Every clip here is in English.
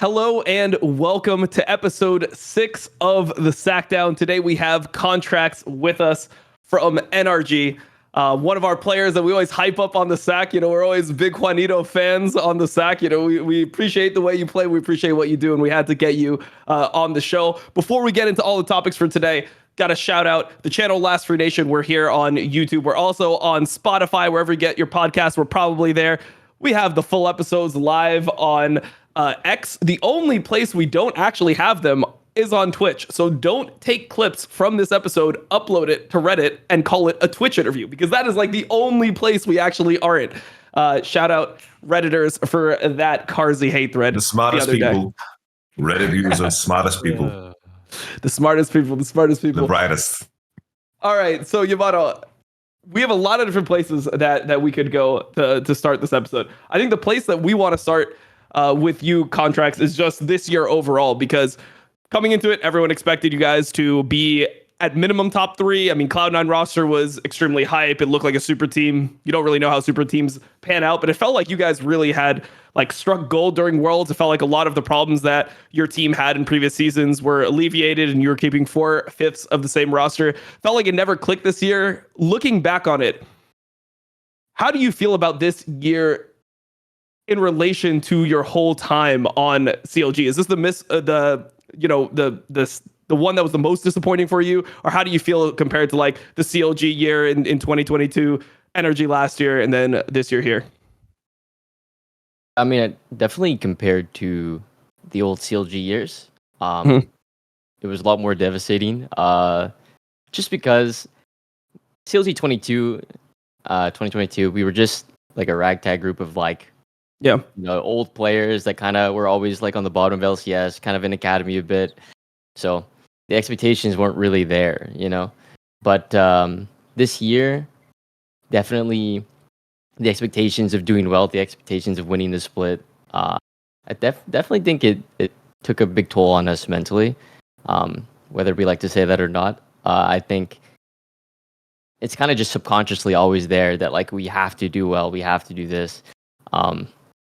Hello and welcome to episode 6 of the Sackdown. Today we have Contractz with us from NRG. One of our players that we always hype up on the Sack. You know, we're always big Juanito fans on the Sack. You know, we appreciate the way you play. We appreciate what you do, and we had to get you on the show. Before we get into all the topics for today, got to shout out the channel Last Free Nation. We're here on YouTube. We're also on Spotify. Wherever you get your podcasts, we're probably there. We have the full episodes live on X. The only place we don't actually have them is on Twitch. So don't take clips from this episode, upload it to Reddit, and call it a Twitch interview, because that is like the only place we actually aren't. Shout out Redditors for that Carzy hate thread. The smartest people. Reddit users, smartest people. The smartest people. The brightest. All right. So Yamato, we have a lot of different places that we could go to start this episode. I think the place that we want to start with you, Contractz, is just this year overall, because coming into it, everyone expected you guys to be at minimum top 3. I mean, Cloud9 roster was extremely hype. It looked like a super team. You don't really know how super teams pan out, but it felt like you guys really had like struck gold during Worlds. It felt like a lot of the problems that your team had in previous seasons were alleviated, and you were keeping 4/5 of the same roster. Felt like it never clicked this year. Looking back on it, how do you feel about this year in relation to your whole time on CLG? Is this the one that was the most disappointing for you, or how do you feel compared to like the CLG year in 2022, NRG last year, and then this year here? I mean, definitely compared to the old CLG years, it was a lot more devastating. Just because CLG 2022, we were just like a ragtag group of old players that kind of were always like on the bottom of LCS, kind of in academy a bit. So the expectations weren't really there, you know. But this year, definitely the expectations of doing well, the expectations of winning the split, I definitely think it took a big toll on us mentally, whether we like to say that or not. I think it's kind of just subconsciously always there that like we have to do well, we have to do this.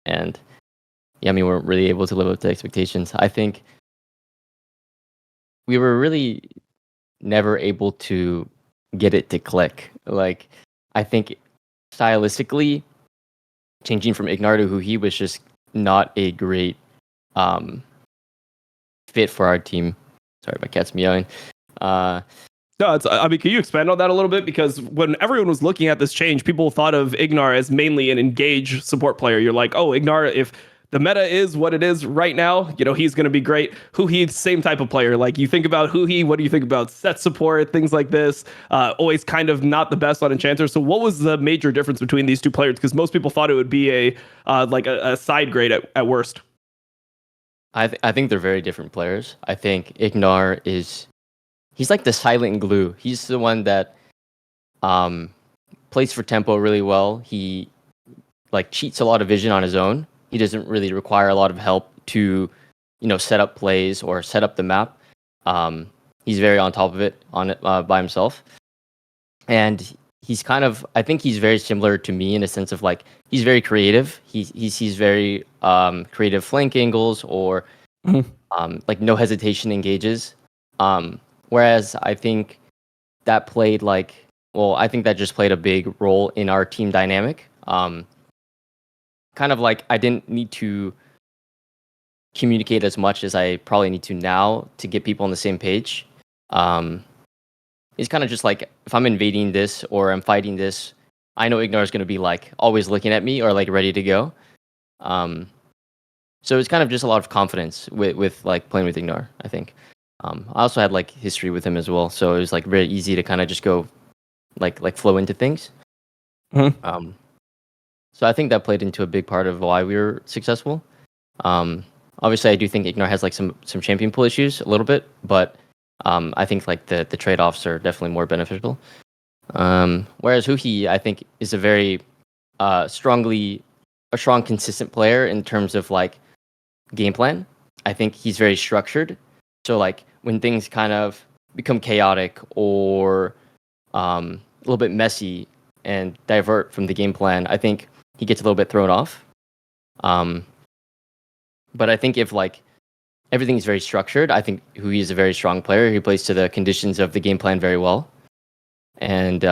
And yeah, I mean, we weren't really able to live up to expectations. I think we were really never able to get it to click. Like, I think stylistically, changing from Ignar to Huhi was just not a great fit for our team. Sorry, my cat's meowing. No, I mean, can you expand on that a little bit? Because when everyone was looking at this change, people thought of Ignar as mainly an engage support player. You're like, oh, Ignar, if the meta is what it is right now, you know, he's going to be great. Huhi, same type of player. Like, you think about Huhi, what do you think about set support, things like this? Always kind of not the best on Enchanter. So what was the major difference between these two players? Because most people thought it would be a side grade at worst. I think they're very different players. I think Ignar he's like the silent glue. He's the one that plays for tempo really well. He like cheats a lot of vision on his own. He doesn't really require a lot of help to, you know, set up plays or set up the map. He's very on top of it by himself. And he's I think he's very similar to me in a sense of like, he's very creative. He sees very creative flank angles or like no hesitation engages. Whereas I think that just played a big role in our team dynamic. Kind of like I didn't need to communicate as much as I probably need to now to get people on the same page. It's kind of just like, if I'm invading this or I'm fighting this, I know Ignar is going to be like always looking at me or like ready to go. So it's kind of just a lot of confidence with like playing with Ignar, I think. I also had like history with him as well, so it was like very easy to kind of just go like flow into things. So I think that played into a big part of why we were successful. Obviously, I do think Ignar has like some champion pool issues a little bit, but I think like the trade-offs are definitely more beneficial. Whereas Huhi, I think, is a very strong, consistent player in terms of like game plan. I think he's very structured. So like when things kind of become chaotic or a little bit messy and divert from the game plan, I think he gets a little bit thrown off. But I think if like everything's very structured, I think Hui is a very strong player. He plays to the conditions of the game plan very well. And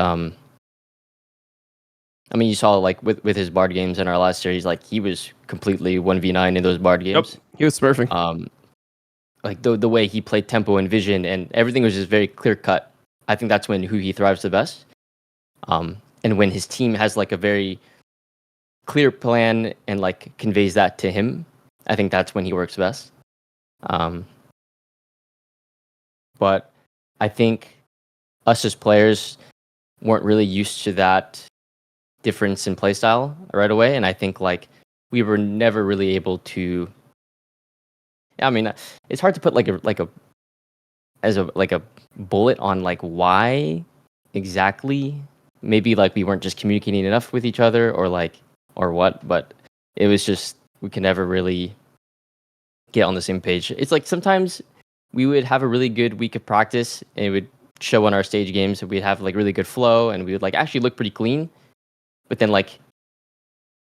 I mean, you saw like with his Bard games in our last series, like he was completely 1v9 in those Bard games. Yep, he was smurfing. Like the way he played tempo and vision and everything was just very clear cut. I think that's when Hui thrives the best. And when his team has like a very clear plan and like conveys that to him, I think that's when he works best. But I think us as players weren't really used to that difference in playstyle right away, and I think like we were never really able to. I mean, it's hard to put like a bullet on like why exactly. Maybe like we weren't just communicating enough with each other, or what. But it was just we could never really get on the same page. It's like sometimes we would have a really good week of practice, and it would show on our stage games, and we'd have like really good flow, and we would like actually look pretty clean. But then like,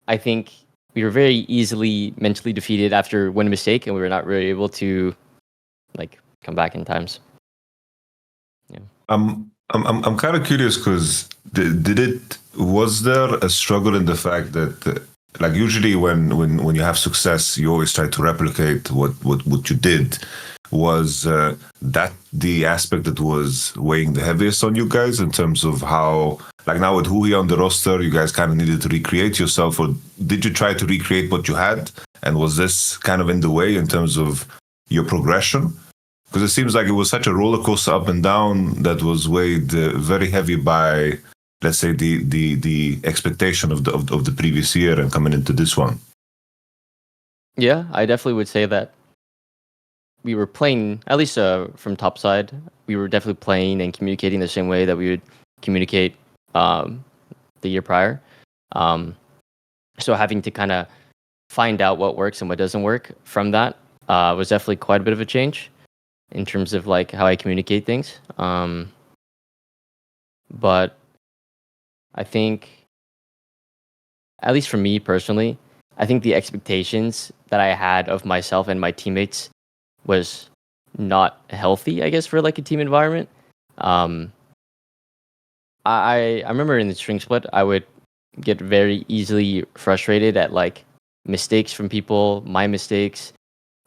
I think we were very easily mentally defeated after one mistake, and we were not really able to like come back in times. Yeah. I'm kind of curious because was there a struggle in the fact that like usually when you have success you always try to replicate what you did. Was that the aspect that was weighing the heaviest on you guys in terms of how, like now with Hui on the roster, you guys kind of needed to recreate yourself, or did you try to recreate what you had? And was this kind of in the way in terms of your progression? Because it seems like it was such a roller coaster up and down that was weighed very heavy by, let's say, the expectation of the previous year and coming into this one. Yeah, I definitely would say that we were playing, at least from top side, we were definitely playing and communicating the same way that we would communicate the year prior. So having to kind of find out what works and what doesn't work from that was definitely quite a bit of a change in terms of like how I communicate things. But I think, at least for me personally, I think the expectations that I had of myself and my teammates was not healthy, I guess, for like a team environment. I remember in the string split, I would get very easily frustrated at like mistakes from people, my mistakes,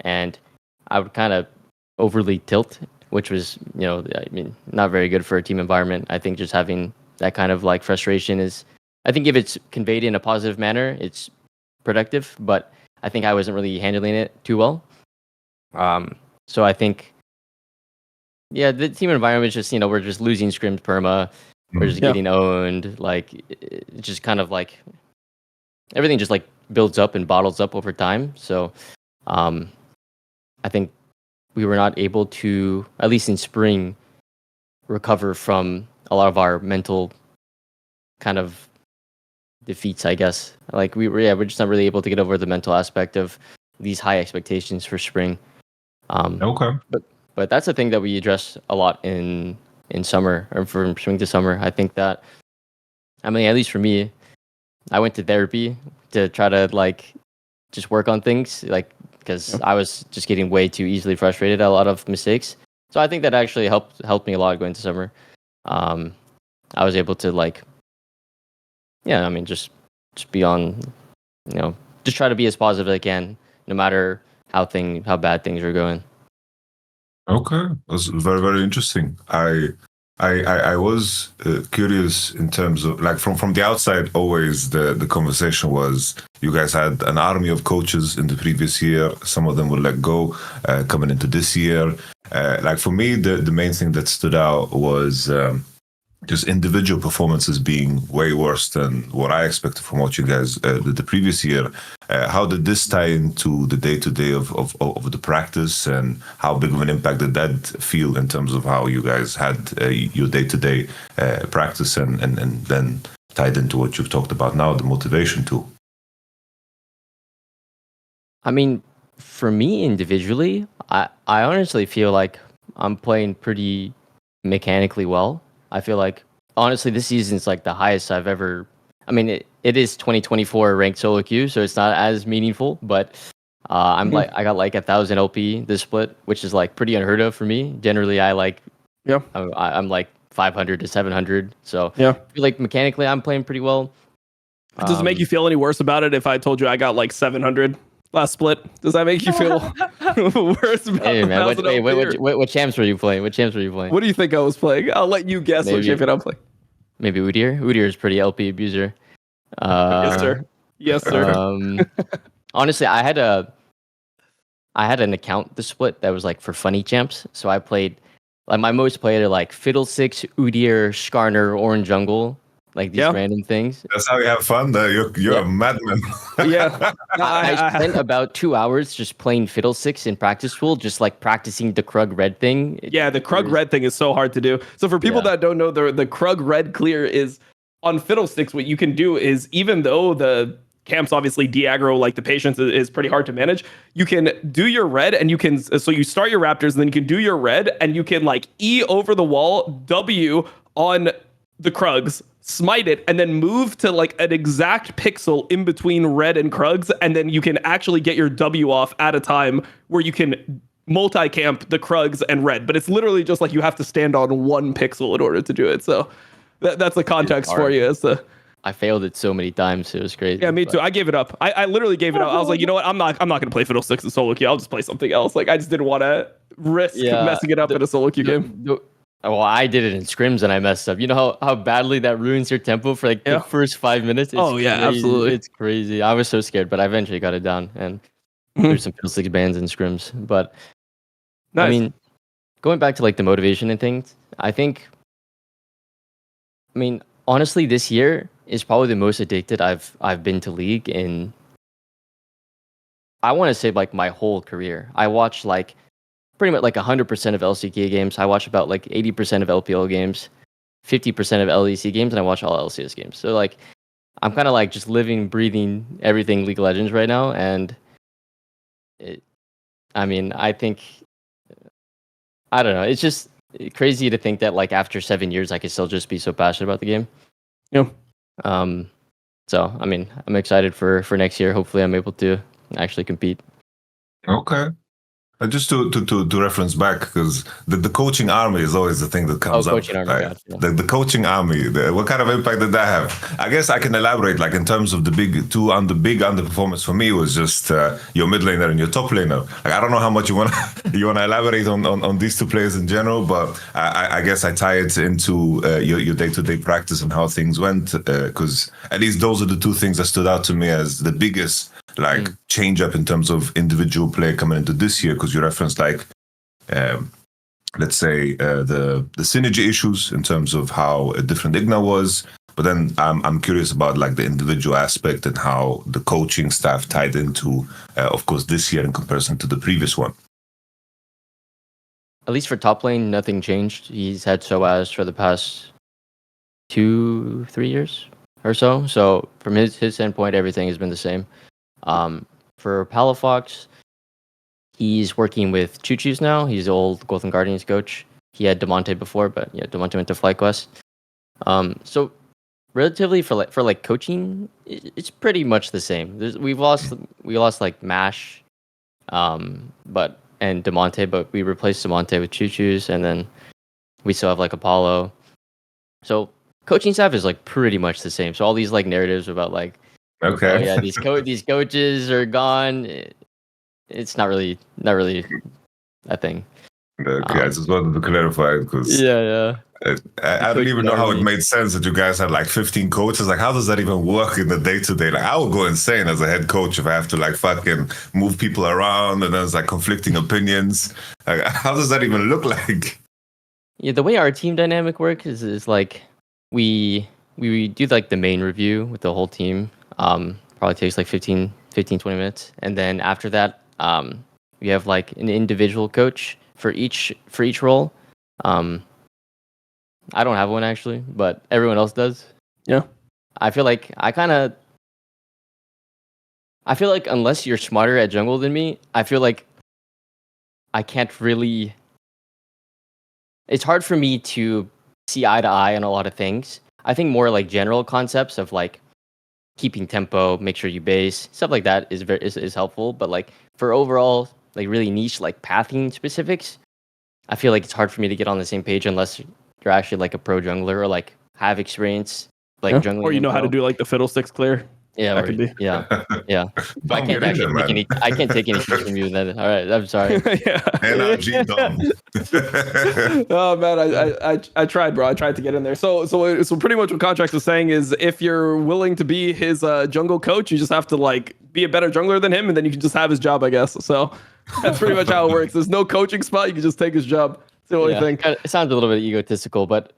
and I would kind of overly tilt, which was, I mean, not very good for a team environment. I think just having that kind of like frustration is, I think if it's conveyed in a positive manner, it's productive, but I think I wasn't really handling it too well. So I think, yeah, the team environment is just, we're just losing scrims perma, we're just getting owned, like, it's just kind of like, everything just like builds up and bottles up over time. So, I think we were not able to, at least in spring, recover from a lot of our mental kind of defeats, I guess. Like we're just not really able to get over the mental aspect of these high expectations for spring. Okay. But that's a thing that we address a lot in summer, or from spring to summer. I think that, I mean, at least for me, I went to therapy to try to like just work on things, like, because I was just getting way too easily frustrated at a lot of mistakes. So I think that actually helped me a lot going to summer. I was able to like, yeah, I mean, just be on, just try to be as positive as I can, no matter how bad things are going. Okay, that's very, very interesting. I was curious in terms of like from the outside. Always the conversation was you guys had an army of coaches in the previous year. Some of them were let go coming into this year. Like for me, the main thing that stood out was just individual performances being way worse than what I expected from what you guys did the previous year. How did this tie into the day-to-day of the practice, and how big of an impact did that feel in terms of how you guys had your day-to-day practice, and then tied into what you've talked about now, the motivation tool? I mean, for me individually, I honestly feel like I'm playing pretty mechanically well. I feel like, honestly, this season's like the highest I've ever. I mean, it is 2024 ranked solo queue, so it's not as meaningful, but I got like 1,000 LP this split, which is like pretty unheard of for me. Generally, I'm like 500 to 700. So Yeah. I feel like mechanically I'm playing pretty well. Does it make you feel any worse about it if I told you I got like 700 last split? Does that make you feel worse about Hey the man, 1,000 LP, or- what champs were you playing? What champs were you playing? What do you think I was playing? I'll let you guess what Maybe- champion I'm playing. Maybe Udyr. Udyr is pretty LP abuser. Yes, sir. Yes, sir. Honestly, I had an account this split that was like for funny champs. So I played like my most played are like Fiddlesticks, Udyr, Skarner, Orange Jungle, like these random things. That's how you have fun. You're a madman. Yeah. I spent about 2 hours just playing Fiddlesticks in practice pool, just like practicing the Krug red thing. Yeah, the Krug red thing is so hard to do. So for people that don't know, the Krug red clear is on Fiddlesticks. What you can do is, even though the camps obviously de-aggro, like the patience is pretty hard to manage, you can do your red and you can, so you start your Raptors and then you can do your red and you can like E over the wall, W on the Krugs, smite it, and then move to like an exact pixel in between red and Krugs, and then you can actually get your W off at a time where you can multi-camp the Krugs and red. But it's literally just like you have to stand on one pixel in order to do it. So that's the context for you. As the I failed it so many times. It was crazy. Yeah, me too. I gave it up. I literally gave it up. I was like, you know what? I'm not going to play Fiddlesticks in solo queue. I'll just play something else. Like, I just didn't want to risk messing it up in a solo queue game. Well, I did it in scrims and I messed up. You know how badly that ruins your tempo for like the first 5 minutes? It's crazy. Absolutely. It's crazy. I was so scared, but I eventually got it down. And there's some Fiddlesticks bans and scrims. But nice. I mean, going back to like the motivation and things, honestly, this year is probably the most addicted I've been to League in, I want to say, like my whole career. I watch like pretty much like 100% of LCK games. I watch about like 80% of LPL games, 50% of LEC games, and I watch all LCS games. So like I'm kind of like just living, breathing everything League of Legends right now. And I think, I don't know. It's just crazy to think that like after 7 years, I could still just be so passionate about the game. Yeah. So I'm excited for next year. Hopefully, I'm able to actually compete. Okay. Just to reference back, because the coaching army is always the thing that comes up. Coaching army, right? The coaching army, what kind of impact did that have? I guess I can elaborate, like in terms of the big underperformance for me was just your mid laner and your top laner. Like, I don't know how much you want to elaborate on these two players in general, but I guess I tie it into your day-to-day practice and how things went, because at least those are the two things that stood out to me as the biggest change up in terms of individual play coming into this year, because you referenced like let's say the synergy issues in terms of how different Igna was, but then I'm curious about like the individual aspect and how the coaching staff tied into of course this year in comparison to the previous one. At least for top lane, nothing changed. He's had SOAS for the past 2-3 years or so. So from his standpoint, everything has been the same. For Palafox, he's working with Choo-Choo's now. He's the old Golden Guardians coach. He had Demonte before, but yeah, Demonte went to FlyQuest. So relatively for coaching, it's pretty much the same. We lost like Mash, and Demonte, but we replaced Demonte with Choo-Choo's, and then we still have like Apollo. So coaching staff is like pretty much the same. So all these like narratives about like, okay, oh yeah, these coaches are gone. It's not really a thing. Okay, I just wanted to clarify because I don't even know how it made sense that you guys had like 15 coaches. Like, how does that even work in the day to day? Like, I would go insane as a head coach if I have to like fucking move people around and there's like conflicting opinions. Like, how does that even look like? Yeah, the way our team dynamic works is like we do like the main review with the whole team. Probably takes like 15-20 minutes, and then after that, we have like an individual coach for each role. I don't have one actually, but everyone else does. Yeah. I feel like unless you're smarter at jungle than me, I feel like I can't really. It's hard for me to see eye to eye on a lot of things. I think more like general concepts of like keeping tempo, make sure you base, stuff like that is helpful. But like for overall like really niche like pathing specifics, I feel like it's hard for me to get on the same page unless you're actually like a pro jungler or like have experience like jungling. Or you know how to well. do like the fiddlesticks clear. Yeah, That could be. yeah. I Don't can't get in actually there, take any. I can't take any cues from you. Then, all right, I'm sorry. Yeah. NRG dumb. Oh man, I tried, bro. I tried to get in there. So pretty much what Contractz is saying is, if you're willing to be his jungle coach, you just have to like be a better jungler than him, and then you can just have his job, I guess. So that's pretty much how it works. There's no coaching spot. You can just take his job. It's the only thing. It sounds a little bit egotistical, but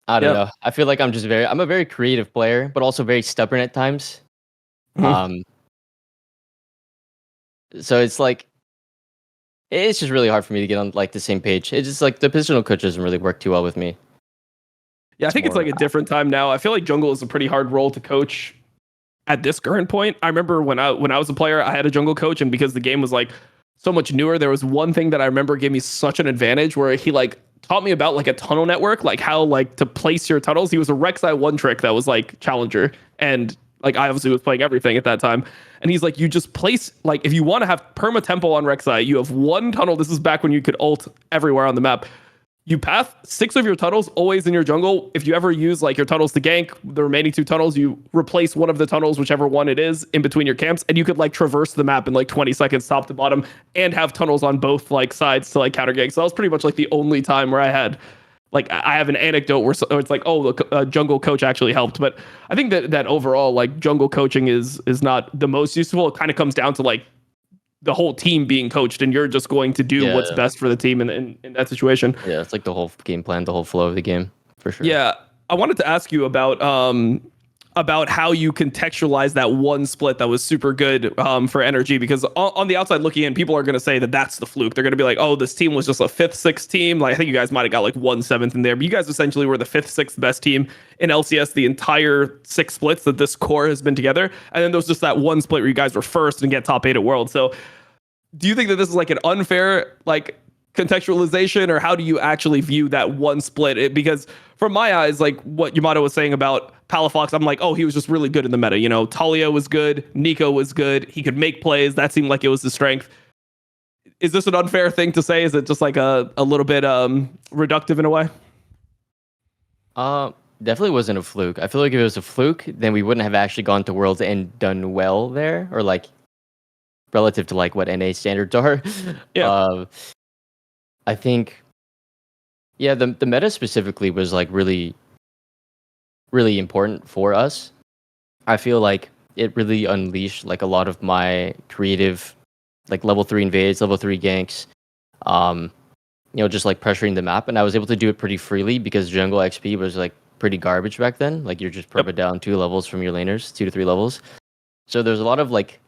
I don't know. I feel like I'm a very creative player, but also very stubborn at times. Mhm. So it's like, it's just really hard for me to get on like the same page. It's just like the positional coach doesn't really work too well with me. Yeah, I think it's like a different time now. I feel like jungle is a pretty hard role to coach at this current point. I remember when I was a player, I had a jungle coach, and because the game was like so much newer, there was one thing that I remember gave me such an advantage where he like taught me about like a tunnel network, like how like to place your tunnels. He was a Rek'Sai one trick that was like challenger, and like I obviously was playing everything at that time. And he's like, you just place, like, if you want to have perma tempo on Rek'Sai, you have one tunnel. This is back when you could ult everywhere on the map. You path 6 of your tunnels always in your jungle. If you ever use like your tunnels to gank, the remaining 2 tunnels, you replace one of the tunnels, whichever one it is, in between your camps, and you could like traverse the map in like 20 seconds, top to bottom, and have tunnels on both like sides to like counter gank. So that was pretty much like the only time where I had, like, I have an anecdote where it's like, oh, the jungle coach actually helped. But I think that overall, like, jungle coaching is not the most useful. It kind of comes down to like the whole team being coached, and you're just going to do what's best for the team in that situation. Yeah, it's like the whole game plan, the whole flow of the game, for sure. Yeah, I wanted to ask you about how you contextualize that one split that was super good for NRG, because on the outside looking in, people are going to say that that's the fluke. They're going to be like, oh, this team was just a 5th, 6th team. Like, I think you guys might have got like 1 7th in there, but you guys essentially were the 5th, 6th best team in LCS the entire 6 splits that this core has been together. And then there was just that one split where you guys were first and get top 8 at World. So do you think that this is like an unfair like contextualization, or how do you actually view that one split? Because from my eyes, like what Yamato was saying about Palafox, I'm like, oh, he was just really good in the meta. You know, Talia was good, Nico was good, he could make plays. That seemed like it was his strength. Is this an unfair thing to say? Is it just like a little bit reductive in a way? Definitely wasn't a fluke. I feel like if it was a fluke, then we wouldn't have actually gone to Worlds and done well there, or like relative to like what NA standards are. Yeah. I think, yeah, the meta specifically was like really, really important for us. I feel like it really unleashed like a lot of my creative, like level 3 invades, level 3 ganks, you know, just like pressuring the map, and I was able to do it pretty freely because jungle XP was like pretty garbage back then. Like you're just perma down 2 levels from your laners, 2 to 3 levels. So there's a lot of like,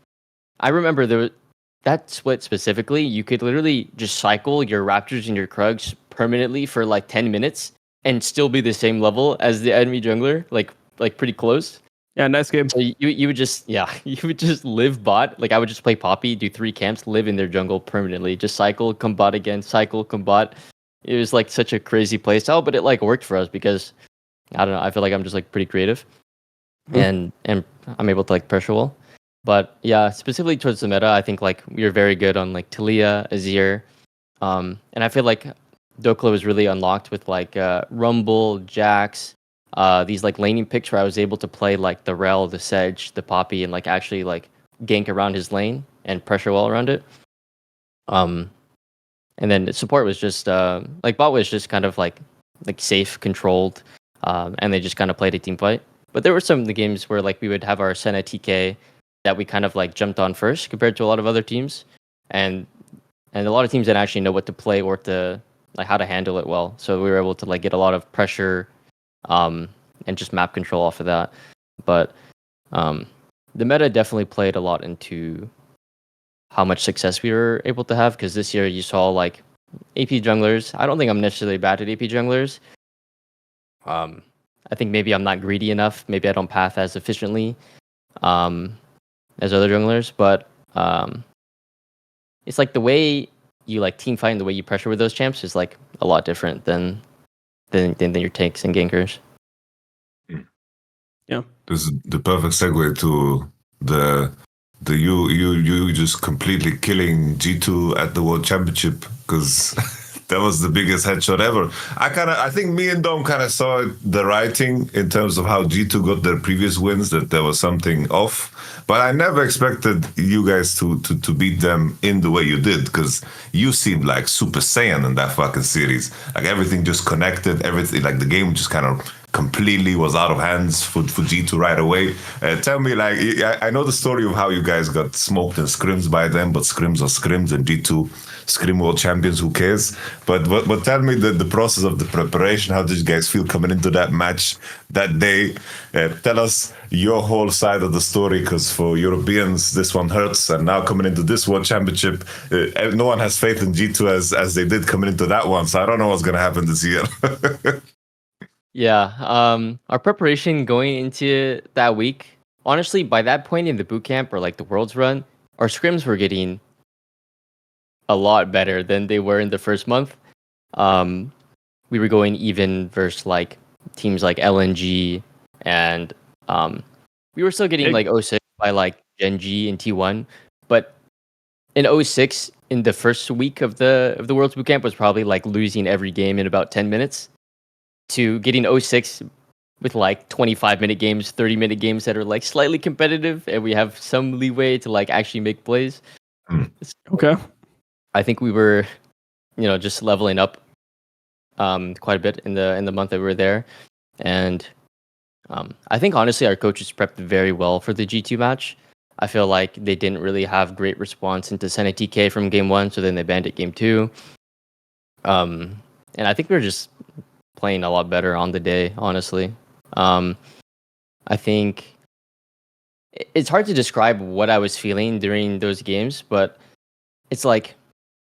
I remember that split specifically, you could literally just cycle your Raptors and your Krugs permanently for like 10 minutes and still be the same level as the enemy jungler, like pretty close. Yeah, nice game. So you would just live bot. Like I would just play Poppy, do 3 camps, live in their jungle permanently, just cycle, come bot again, cycle, come bot. It was like such a crazy playstyle, but it like worked for us because I don't know, I feel like I'm just like pretty creative, and I'm able to like pressure wall. But yeah, specifically towards the meta, I think like we were very good on like Talia, Azir, and I feel like Doklo was really unlocked with like Rumble, Jax, these like laning picks where I was able to play like the Rel, the Sedge, the Poppy, and like actually like gank around his lane and pressure wall around it. And then the support was just like bot was just kind of like safe, controlled, and they just kind of played a team fight. But there were some of the games where like we would have our Senna TK that we kind of like jumped on first compared to a lot of other teams, and a lot of teams didn't actually know what to play or to like how to handle it well. So we were able to like get a lot of pressure, and just map control off of that. But the meta definitely played a lot into how much success we were able to have, because this year you saw like AP junglers. I don't think I'm necessarily bad at AP junglers. I think maybe I'm not greedy enough. Maybe I don't path as efficiently as other junglers, but it's like the way you like team fight and the way you pressure with those champs is like a lot different than your tanks and gankers. Yeah. This is the perfect segue to the you just completely killing G2 at the World Championship, because that was the biggest headshot ever. I think me and Dom kind of saw the writing in terms of how G2 got their previous wins, that there was something off. But I never expected you guys to beat them in the way you did, because you seemed like Super Saiyan in that fucking series. Like everything just connected, everything, like the game just kind of completely was out of hands for G2 right away. Tell me, like, I know the story of how you guys got smoked in Scrims by them, but Scrims are Scrims, and G2 Scrim World Champions, who cares? But tell me the process of the preparation. How did you guys feel coming into that match that day? Tell us your whole side of the story, because for Europeans, this one hurts. And now coming into this World Championship, no one has faith in G2 as they did coming into that one. So I don't know what's going to happen this year. Yeah, our preparation going into that week, honestly, by that point in the boot camp or like the Worlds run, our scrims were getting a lot better than they were in the first month. We were going even versus like teams like LNG, and we were still getting like 06 by like Gen G and T1, but in 06, in the first week of the Worlds boot camp, was probably like losing every game in about 10 minutes. To getting 06 with like 25-minute games, 30-minute games that are like slightly competitive, and we have some leeway to like actually make plays. Okay. I think we were, just leveling up quite a bit in the month that we were there, and I think honestly our coaches prepped very well for the G2 match. I feel like they didn't really have great response into Senna TK from game 1, so then they banned it game 2. And I think we were just playing a lot better on the day, honestly. I think it's hard to describe what I was feeling during those games, but it's like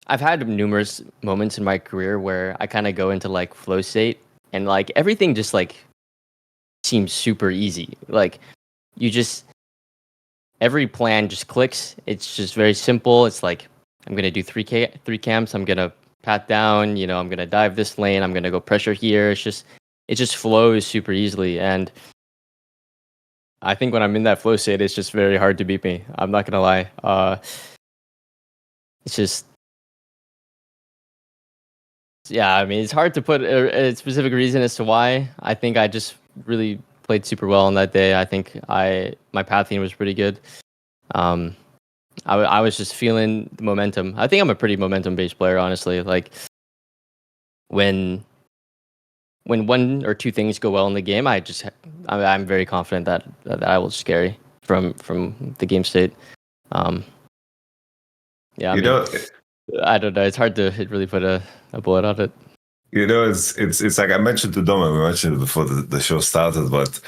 I've had numerous moments in my career where I kind of go into like flow state, and like everything just like seems super easy. Like every plan just clicks. It's just very simple. It's like I'm gonna do three camps. I'm gonna pat down, I'm gonna dive this lane, I'm gonna go pressure here. It just flows super easily, and I think when I'm in that flow state, it's just very hard to beat me. I'm not gonna lie. It's just, yeah. I mean, it's hard to put a specific reason as to why. I think I just really played super well on that day. I think my pathing was pretty good. I was just feeling the momentum. I think I'm a pretty momentum-based player, honestly. Like when one or two things go well in the game, I'm very confident that I will just carry from the game state. Yeah, I don't know. It's hard to really put a bullet on it. It's like I mentioned to Dom, and we mentioned it before the show started. But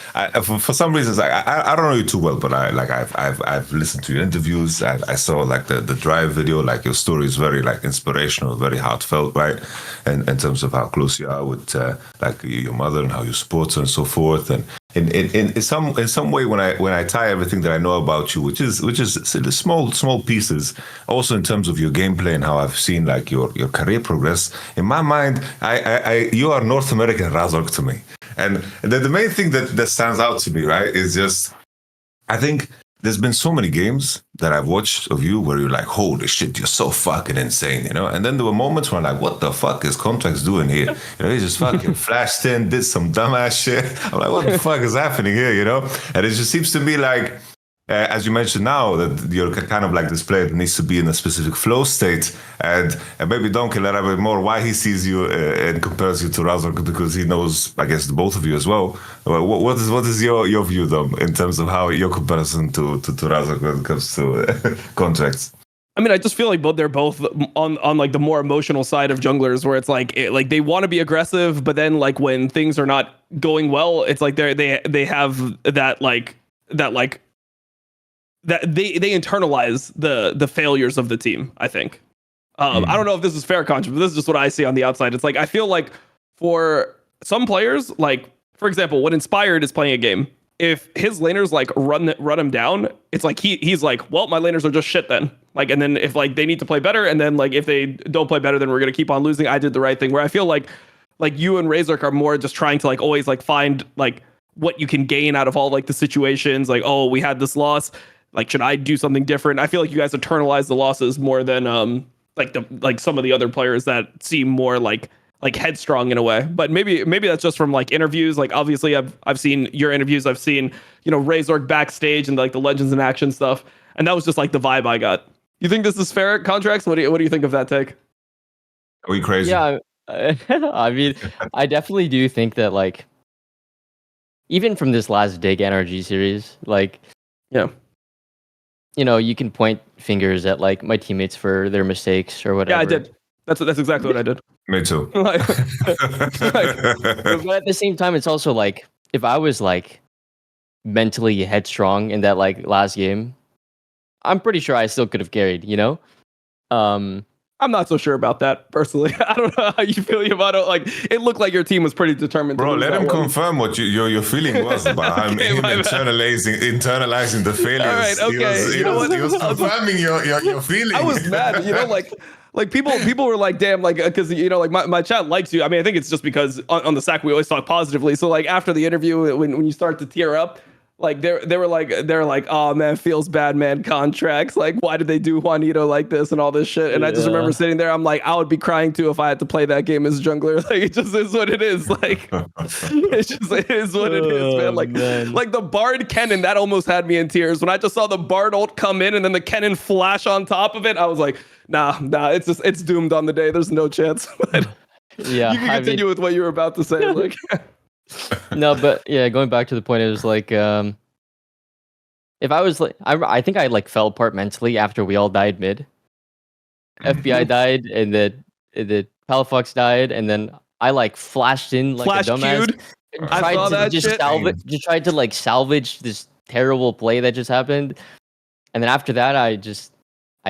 for some reasons, I don't know you too well, but I've listened to your interviews. I saw like the drive video. Like your story is very like inspirational, very heartfelt, right? And in terms of how close you are with like your mother and how you support her and so forth. And in some way, when I tie everything that I know about you, which is small pieces, also in terms of your gameplay and how I've seen like your career progress. In my mind, you are North American Razork to me, and the main thing that stands out to me, right, is just I think there's been so many games that I've watched of you where you're like, holy shit, you're so fucking insane, And then there were moments where I'm like, what the fuck is Contractz doing here? He just fucking flashed in, did some dumbass shit. I'm like, what the fuck is happening here, And it just seems to me like, as you mentioned now, that you're kind of like this player that needs to be in a specific flow state. And maybe Don can elaborate more why he sees you and compares you to Razork, because he knows, I guess, both of you as well. What is your view, Dom, in terms of how your comparison to Razork when it comes to Contractz? I mean, I just feel like they're both on like the more emotional side of junglers, where it's like they want to be aggressive, but then like when things are not going well, it's like they have that they internalize the failures of the team, I think. I don't know if this is fair, Contra, but this is just what I see on the outside. It's like I feel like for some players, like for example, when Inspired is playing a game, if his laners like run him down, it's like he's like, well, my laners are just shit then. Like, and then if like they need to play better, and then like if they don't play better, then we're gonna keep on losing. I did the right thing. Where I feel like you and Razork are more just trying to like always like find like what you can gain out of all like the situations. Like, oh, we had this loss. Like, should I do something different? I feel like you guys internalize the losses more than like some of the other players that seem more like headstrong in a way. But maybe that's just from like interviews. Like, obviously I've seen your interviews. I've seen, you know, Razork backstage and like the Legends in Action stuff, and that was just like the vibe I got. You think this is fair, Contractz? What do you think of that take? Are we crazy? Yeah, I mean, I definitely do think that, like, even from this last Dig NRG series, like, yeah, you know, you can point fingers at like my teammates for their mistakes or whatever. Yeah, I did. That's exactly what I did. Me too. But at the same time, it's also like, if I was like mentally headstrong in that like last game, I'm pretty sure I still could have carried, you know? I'm not so sure about that personally. I don't know how you feel about it. Like, it looked like your team was pretty determined. Bro, let him confirm what your feeling was about him internalizing the failures. All right, okay. He was confirming your feeling. I was mad, you know, like people were like, damn, like, because, you know, like my chat likes you. I mean, I think it's just because on the SAC we always talk positively. So like after the interview, when you start to tear up, like they were like, oh man, feels bad, man. Contractz, like, why did they do Juanito like this and all this shit? And I just remember sitting there, I'm like, I would be crying too if I had to play that game as jungler. Like, it just is what it is. Like, it is what it is, man. Like the Bard Cannon, that almost had me in tears when I just saw the Bard ult come in and then the Cannon flash on top of it. I was like, nah, it's doomed on the day. There's no chance. But yeah, you can continue with what you were about to say. Like. No, but yeah, going back to the point, it was like, if I was like, I think I like fell apart mentally after we all died mid. FBI died, and then Palafox died, and then I like flashed in like a dumbass. Tried to like salvage this terrible play that just happened, and then after that, I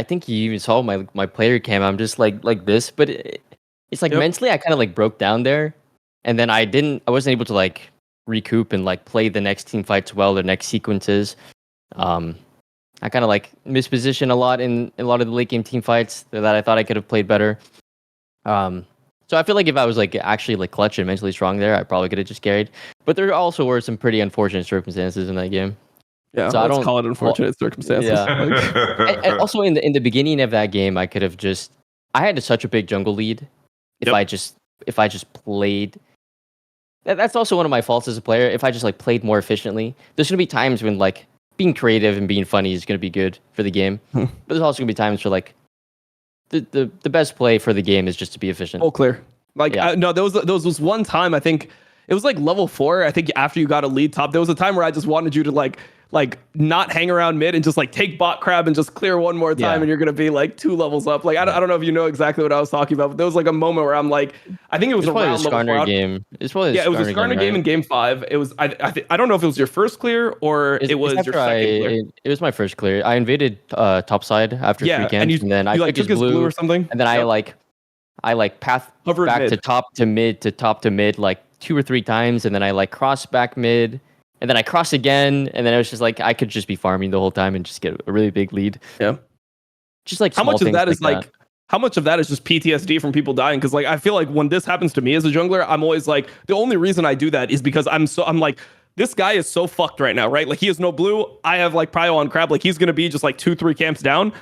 think you even saw my player cam. I'm just like this, but it's like mentally, I kind of like broke down there. And then I wasn't able to like recoup and like play the next team fights well, the next sequences. I kind of like mispositioned a lot in a lot of the late game team fights that I thought I could have played better. So I feel like if I was like actually like clutch and mentally strong there, I probably could have just carried. But there also were some pretty unfortunate circumstances in that game. Yeah, so let's call it unfortunate circumstances. Yeah. and also in the beginning of that game, I had such a big jungle lead. If I just played. That's also one of my faults as a player. If I just like played more efficiently, there's gonna be times when like being creative and being funny is gonna be good for the game. But there's also gonna be times where like the best play for the game is just to be efficient. Oh, clear. Like no, there was one time, I think it was like level 4. I think after you got a lead top, there was a time where I just wanted you to like not hang around mid and just like take bot crab and just clear one more time and you're gonna be like 2 levels up. Like I don't know if you know exactly what I was talking about, but there was like a moment where I'm like, I think it was around the Skarner game. It's probably it was a Skarner game in game 5. It was I don't know if it was your first clear or it was your second clear. It was my first clear. I invaded top side after 3 camps, and then I took his blue or something, and then I path back mid. to top to mid like 2 or 3 times, and then I like cross back mid. And then I cross again, and then it was just like I could just be farming the whole time and just get a really big lead. Yeah. Just like how much of that is like how much of that is just PTSD from people dying? Because like I feel like when this happens to me as a jungler, I'm always like, the only reason I do that is because I'm like, this guy is so fucked right now, right? Like he has no blue. I have like prio on crab. Like he's gonna be just like 2-3 camps down.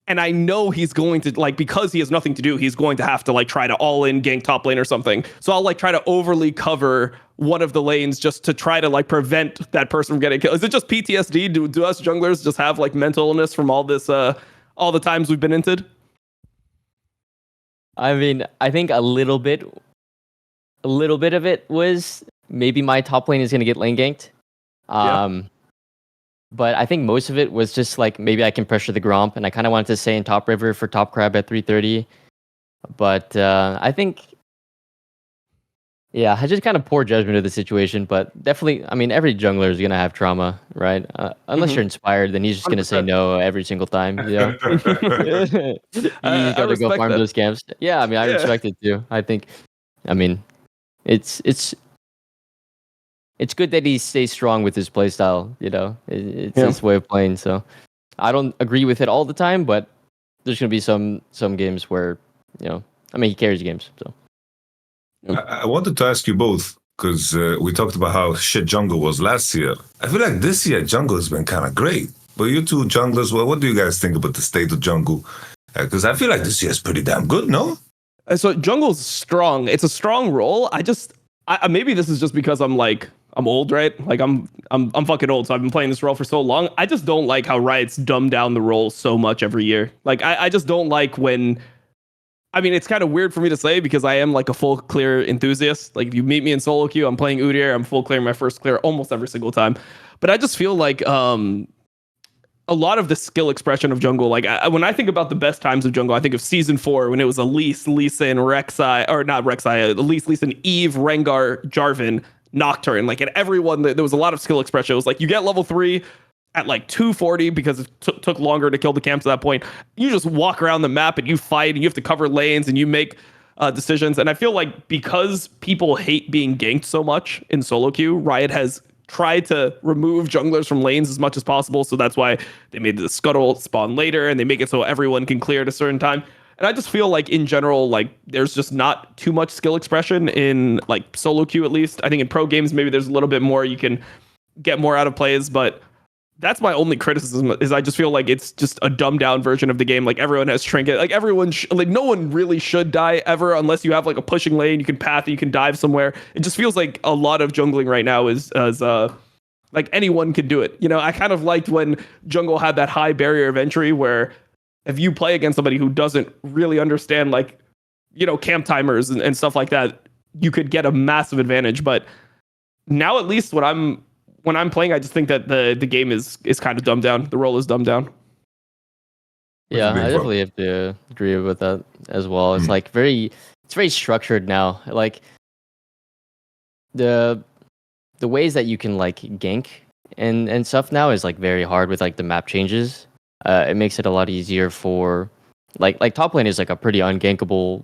And I know he's going to, like, because he has nothing to do, he's going to have to, like, try to all-in gank top lane or something. So I'll, like, try to overly cover one of the lanes just to try to, like, prevent that person from getting killed. Is it just PTSD? Do us junglers just have, like, mental illness from all this, all the times we've been inted? I mean, I think a little bit of it was maybe my top lane is going to get lane ganked. But I think most of it was just like maybe I can pressure the Gromp, and I kind of wanted to stay in top river for top crab at 330. But I think, I just kind of poor judgment of the situation. But definitely, I mean, every jungler is going to have trauma, right? Unless you're inspired, then he's just going to say no every single time. You know? You got to go farm those camps. Yeah, I mean, I respect it too. I think, I mean, it's good that he stays strong with his playstyle, you know. It's his way of playing. So I don't agree with it all the time, but there's gonna be some games where, you know, I mean, he carries games. So I wanted to ask you both, because we talked about how shit jungle was last year. I feel like this year jungle has been kind of great. But you two junglers, well, what do you guys think about the state of jungle? Because I feel like this year is pretty damn good, no? So jungle's strong. It's a strong role. I maybe this is just because I'm old, right? Like I'm fucking old, so I've been playing this role for so long. I just don't like how Riot's dumb down the role so much every year. Like I just don't like when. I mean, it's kind of weird for me to say because I am like a full clear enthusiast. Like if you meet me in solo queue, I'm playing Udyr. I'm full clearing my first clear almost every single time. But I just feel like a lot of the skill expression of jungle, like when I think about the best times of jungle, I think of season 4 when it was Elise, Lee Sin, Rek'Sai, or not Rek'Sai, Elise, Lee Sin, Eve, Rengar, Jarvan, Nocturne. Like, and everyone, there was a lot of skill expression. It was like you get level 3 at like 240 because it took longer to kill the camps at that point. You just walk around the map and you fight and you have to cover lanes and you make decisions. And I feel like because people hate being ganked so much in solo queue, Riot has tried to remove junglers from lanes as much as possible. So that's why they made the scuttle spawn later and they make it so everyone can clear at a certain time. And I just feel like in general, like there's just not too much skill expression in like solo queue, at least. I think in pro games, maybe there's a little bit more. You can get more out of plays, but that's my only criticism is I just feel like it's just a dumbed down version of the game. Like everyone has trinket, like everyone, like no one really should die ever unless you have like a pushing lane, you can path, you can dive somewhere. It just feels like a lot of jungling right now is like anyone could do it. You know, I kind of liked when jungle had that high barrier of entry where if you play against somebody who doesn't really understand like, you know, camp timers and stuff like that, you could get a massive advantage. But now at least when I'm playing, I just think that the game is kind of dumbed down. The role is dumbed down. Yeah, I definitely have to agree with that as well. It's like it's very structured now. Like the ways that you can like gank and stuff now is like very hard with like the map changes. It makes it a lot easier for like top lane is like a pretty ungankable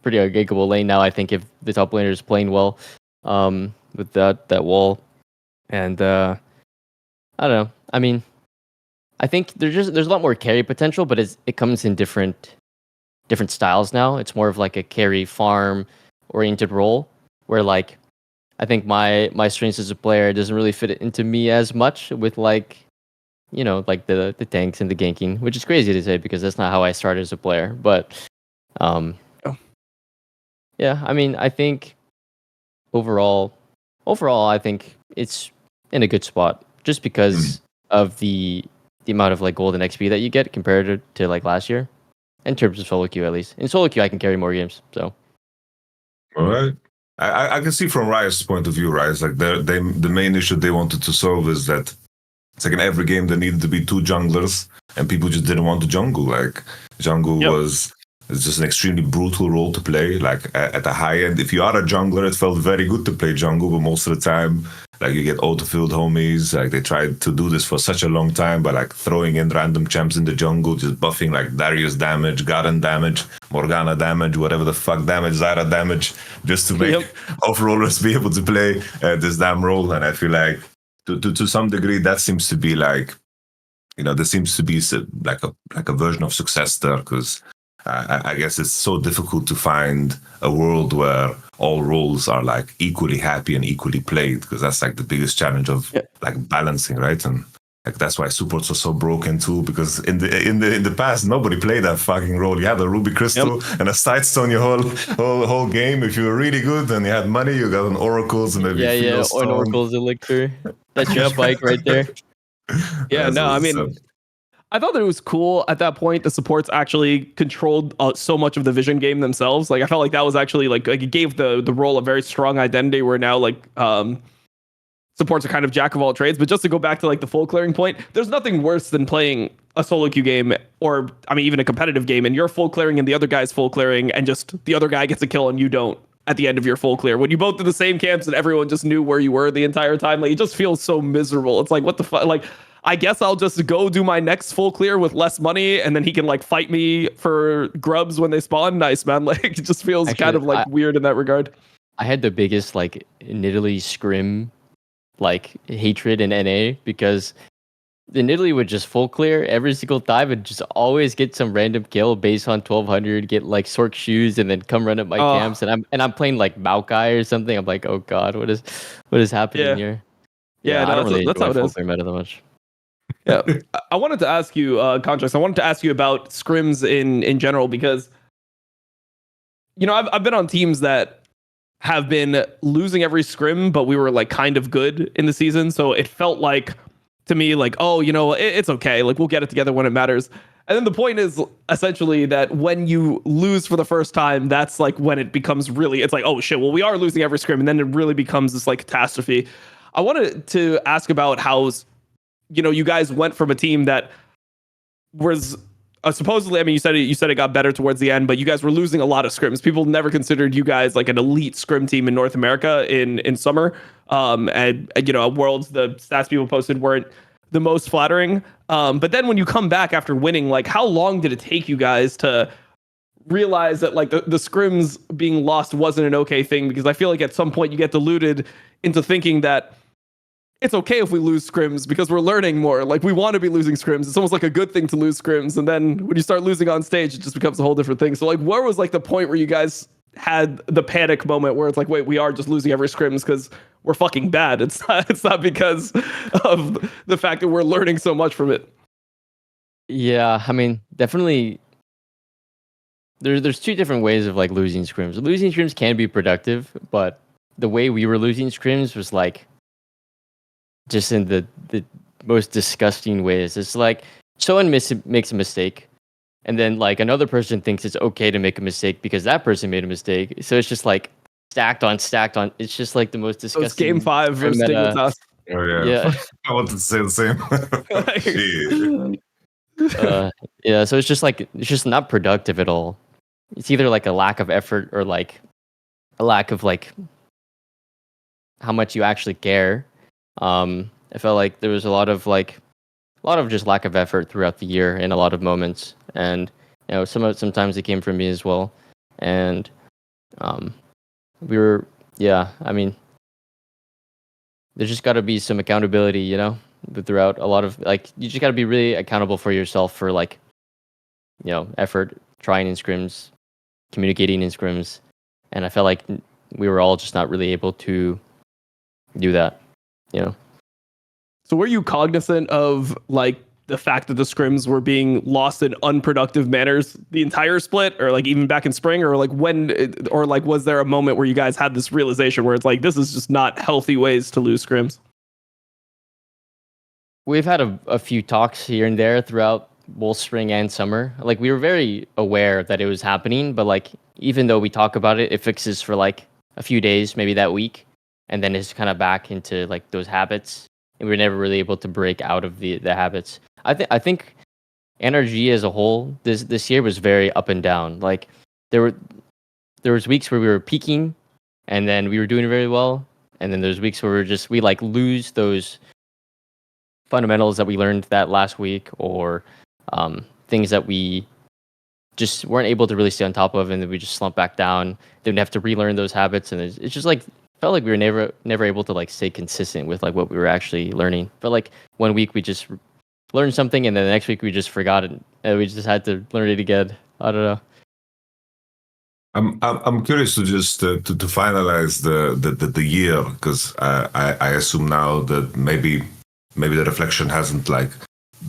lane now. I think if the top laner is playing well, with that wall. And I don't know. I mean, I think there's a lot more carry potential, but it comes in different styles now. It's more of like a carry farm oriented role, where like I think my strengths as a player doesn't really fit into me as much with like, you know, like the tanks and the ganking, which is crazy to say because that's not how I started as a player. But yeah, I mean, I think overall, I think it's in a good spot just because of the amount of like golden XP that you get compared to like last year in terms of solo queue. At least in solo queue I can carry more games, so all right. I can see from Riot's point of view, right? It's like the main issue they wanted to solve is that it's like in every game there needed to be 2 junglers and people just didn't want to jungle. Like jungle it's just an extremely brutal role to play. Like at the high end, if you are a jungler, it felt very good to play jungle, but most of the time, like you get auto-filled homies. Like they tried to do this for such a long time by like throwing in random champs in the jungle, just buffing like Darius damage, Garen damage, Morgana damage, whatever the fuck damage, Zyra damage, just to make off-rollers be able to play this damn role. And I feel like to some degree that seems to be like, you know, there seems to be like a version of success there because I guess it's so difficult to find a world where all roles are like equally happy and equally played because that's like the biggest challenge of like balancing, right? And like that's why supports are so broken too because in the past nobody played that fucking role. You had a Ruby Crystal and a Sightstone your whole game. If you were really good and you had money, you got an Oracles and maybe an Oracles Elixir. That's your spike right there. Yeah, no, I mean. I thought that it was cool at that point. The supports actually controlled so much of the vision game themselves. Like I felt like that was actually like it gave the role a very strong identity. Where now like supports are kind of jack of all trades. But just to go back to like the full clearing point, there's nothing worse than playing a solo queue game or I mean even a competitive game and you're full clearing and the other guy's full clearing and just the other guy gets a kill and you don't at the end of your full clear. When you both did the same camps and everyone just knew where you were the entire time, like it just feels so miserable. It's like what the fuck, like. I guess I'll just go do my next full clear with less money and then he can like fight me for grubs when they spawn. Nice, man. Like it just feels actually, kind of like weird in that regard. I had the biggest like Nidalee Scrim like hatred in NA because in Italy would just full clear every single time and just always get some random kill based on 1200, get like Sork shoes and then come run up my camps and I'm playing like Maokai or something. I'm like, oh god, what is happening here? Yeah, I no, don't really that's how enjoy it full is. clear meta that much. Yeah, I wanted to ask you, Contractz. I wanted to ask you about scrims in general because, you know, I've been on teams that have been losing every scrim, but we were like kind of good in the season, so it felt like to me like, oh, you know, it's okay. Like we'll get it together when it matters. And then the point is essentially that when you lose for the first time, that's like when it becomes really, it's like, oh shit, well, we are losing every scrim, and then it really becomes this like catastrophe. I wanted to ask about how, you know, you guys went from a team that was supposedly, I mean, you said it got better towards the end, but you guys were losing a lot of scrims. People never considered you guys like an elite scrim team in North America in summer. And you know, at Worlds, the stats people posted weren't the most flattering. But then when you come back after winning, like how long did it take you guys to realize that like the scrims being lost wasn't an okay thing? Because I feel like at some point you get deluded into thinking that it's okay if we lose scrims because we're learning more. Like we want to be losing scrims. It's almost like a good thing to lose scrims. And then when you start losing on stage, it just becomes a whole different thing. So like, where was like the point where you guys had the panic moment where it's like, wait, we are just losing every scrims because we're fucking bad. It's not because of the fact that we're learning so much from it. Yeah, I mean, definitely. There's two different ways of like losing scrims. Losing scrims can be productive, but the way we were losing scrims was like just in the most disgusting ways. It's like someone makes a mistake, and then like another person thinks it's okay to make a mistake because that person made a mistake. So it's just like stacked on stacked on. It's just like the most disgusting. So it's game 5 versus Stigmatized. Oh yeah. Yeah. I wanted to say the same. Yeah. So it's just not productive at all. It's either like a lack of effort or like a lack of like how much you actually care. I felt like there was a lot of just lack of effort throughout the year in a lot of moments, and you know sometimes it came from me as well, and we were I mean, there's just got to be some accountability, you know, throughout a lot of like you just got to be really accountable for yourself for like, you know, effort, trying in scrims, communicating in scrims, and I felt like we were all just not really able to do that, you know. So were you cognizant of like the fact that the scrims were being lost in unproductive manners the entire split, or like even back in spring, or like or like was there a moment where you guys had this realization where it's like this is just not healthy ways to lose scrims? We've had a few talks here and there throughout both spring and summer. Like we were very aware that it was happening, but like even though we talk about it, it fixes for like a few days, maybe that week, and then it's kind of back into like those habits. And we were never really able to break out of the habits. I think NRG as a whole this year was very up and down. Like there was weeks where we were peaking, and then we were doing very well, and then there's weeks where we like lose those fundamentals that we learned that last week, or things that we just weren't able to really stay on top of, and then we just slump back down. Then we have to relearn those habits, and it's just like felt like we were never able to like stay consistent with like what we were actually learning. But like 1 week we just learned something, and then the next week we just forgot it, and we just had to learn it again. I don't know. I'm curious to just to finalize the year, because I assume now that maybe the reflection hasn't like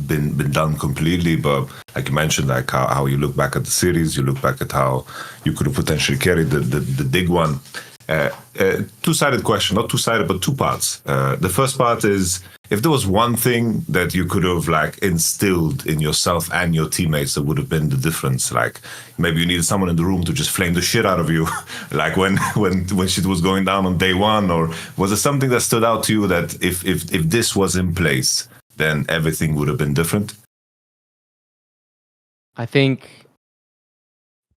been done completely, but like you mentioned, like how you look back at the series, you look back at how you could have potentially carried the big one. Two-sided question, not two-sided, but two parts. The first part is, if there was one thing that you could have like instilled in yourself and your teammates that would have been the difference, like maybe you needed someone in the room to just flame the shit out of you, like when shit was going down on day one, or was there something that stood out to you that if this was in place, then everything would have been different? I think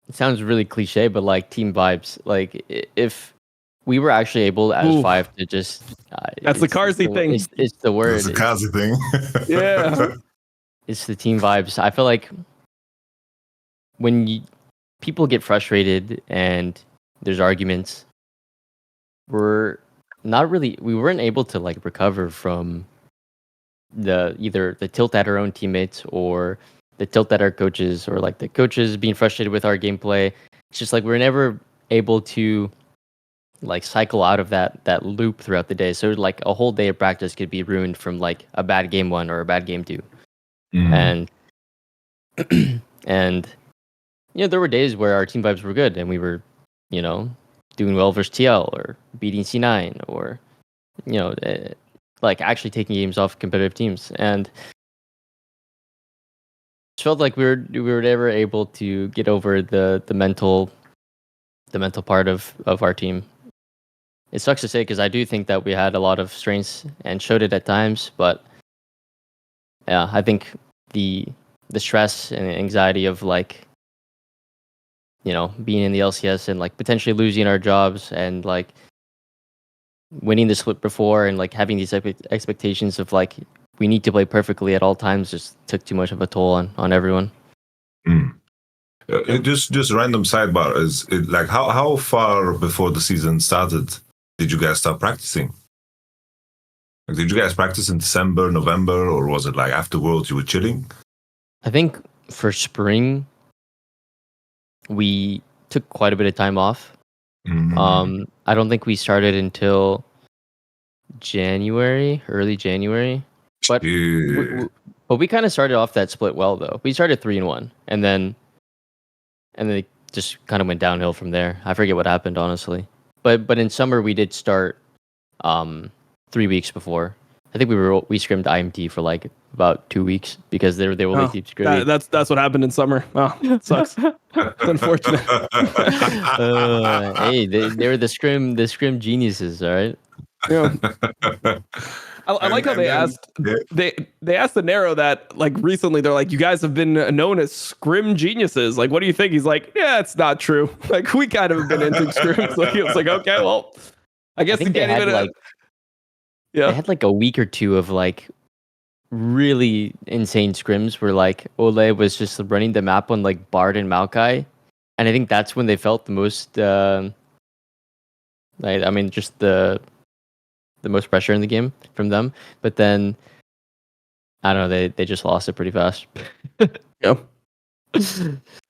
it sounds really cliche, but like team vibes. Like if we were actually able as five to just that's the Carzy thing. It's the word. It's the Carzy thing. Yeah. It's the team vibes. I feel like when people get frustrated and there's arguments, we weren't able to like recover from either the tilt at our own teammates or the tilt at our coaches, or like the coaches being frustrated with our gameplay. It's just like we're never able to like cycle out of that loop throughout the day. So like a whole day of practice could be ruined from like a bad game 1 or a bad game 2. And and there were days where our team vibes were good and we were, doing well versus TL or beating C9 or like actually taking games off competitive teams. And it felt like we were never able to get over the mental part of our team. It sucks to say because I do think that we had a lot of strengths and showed it at times, but yeah, I think the stress and anxiety of like being in the LCS and like potentially losing our jobs and like winning the split before and like having these expectations of like we need to play perfectly at all times just took too much of a toll on everyone. Just random sidebar, is it like how far before the season started did you guys start practicing? Like, did you guys practice in December, November, or was it like after Worlds you were chilling? I think for spring we took quite a bit of time off. I don't think we started until early January, but we kind of started off that split well though. We started 3-1, and then it just kind of went downhill from there. I forget what happened honestly, but in summer we did start 3 weeks before. I think we scrimmed IMT for like about 2 weeks because they were late deep scrimming. That's what happened in summer. Oh, it sucks. It's unfortunate. Hey, they were the scrim geniuses, all right? Yeah. I like how they asked they asked the Nero that like recently. They're like, you guys have been known as scrim geniuses. Like, what do you think? He's like, yeah, it's not true. Like, we kind of have been into scrims. Like, he was like, okay, well, I guess you can't even. They had like a week or two of like really insane scrims where like Ole was just running the map on like Bard and Maokai, and I think that's when they felt the most just the most pressure in the game from them. But then I don't know, they just lost it pretty fast. Yeah.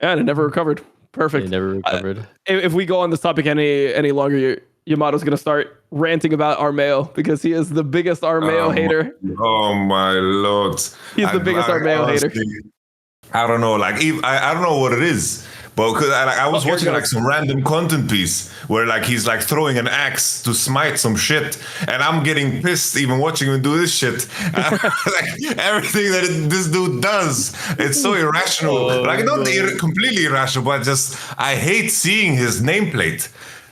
And it never recovered. Perfect. It never recovered. If we go on this topic any longer, Yamato's going to start ranting about Armeo because he is the biggest Armeo hater. Oh my lord. He's the biggest Armeo hater. I don't know. Like, I don't know what it is. But because I was watching like some random content piece where like he's like throwing an axe to smite some shit, and I'm getting pissed even watching him do this shit. Like everything that this dude does, it's so irrational. Like not completely irrational, but just I hate seeing his nameplate.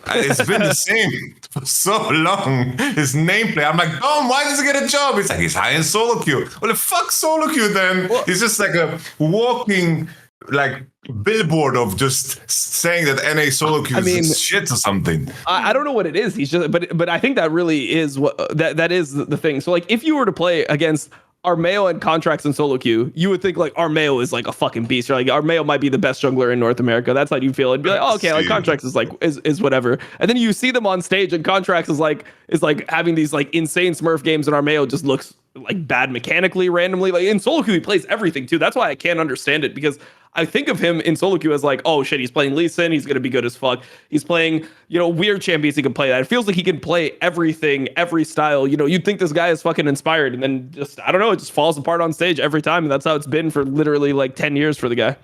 It's been the same for so long. His nameplate. I'm like, Dom, why does he get a job? It's like he's high in solo queue. Well, the fuck solo queue then? He's just like a walking like billboard of just saying that NA solo queue is shit or something. I don't know what it is. He's just, but I think that really is what that is the thing. So like, if you were to play against Armeo and Contractz in solo queue, you would think like Armeo is like a fucking beast. Or like Armeo might be the best jungler in North America. That's how you feel. And be like, oh, okay, like Contractz is like is whatever. And then you see them on stage, and Contractz is like having these like insane Smurf games, and Armeo just looks like bad mechanically randomly. Like in solo queue, he plays everything too. That's why I can't understand it, because I think of him in solo queue as like, oh shit, he's playing Lee Sin, he's gonna be good as fuck. He's playing, weird champions, he can play that. It feels like he can play everything, every style. You'd think this guy is fucking inspired, and then just, I don't know, it just falls apart on stage every time, and that's how it's been for literally like 10 years for the guy.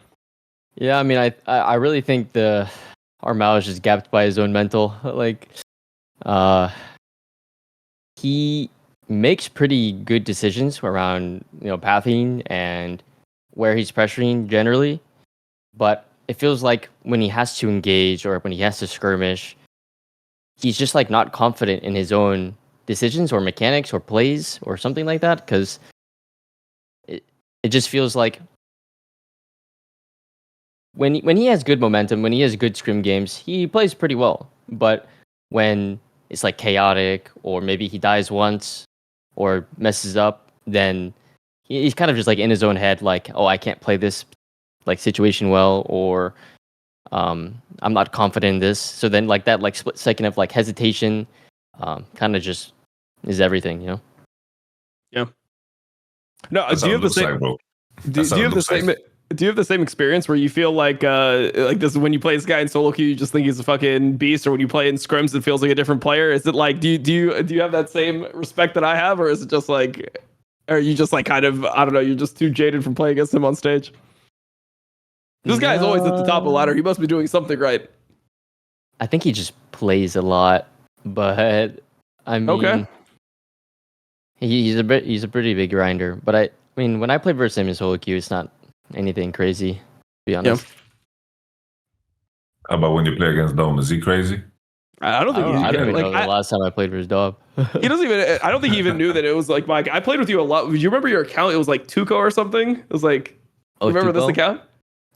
Yeah, I mean, I really think Armao is just gapped by his own mental. Like, he makes pretty good decisions around, pathing and where he's pressuring generally, but it feels like when he has to engage or when he has to skirmish, he's just like not confident in his own decisions or mechanics or plays or something like that, because it just feels like when he has good momentum, when he has good scrim games, he plays pretty well. But when it's like chaotic, or maybe he dies once or messes up, then he's kind of just like in his own head, like, oh, I can't play this like situation well, or I'm not confident in this. So then like that like split second of like hesitation kind of just is everything, Yeah. No, That's do you how have it the looks like, same? bro. Do That's how you it have the looks like. same? Do you have the same experience where you feel like this when you play this guy in solo queue, you just think he's a fucking beast, or when you play in scrims, it feels like a different player? Is it like do you have that same respect that I have, or is it just like, are you just like kind of, I don't know, you're just too jaded from playing against him on stage? This guy is always at the top of the ladder. He must be doing something right. I think he just plays a lot, but I mean, Okay. he's a pretty big grinder. But I mean, when I play versus him in solo queue, it's not anything crazy, to be honest. How about when you play against Dom? Is he crazy? I don't think I don't even like know the last time I played versus Dob. he doesn't even. I don't think he even knew that it was like Mike. I played with you a lot. Do you remember your account? It was like Tuco or something. It was like. Oh, You remember Tupo? this account?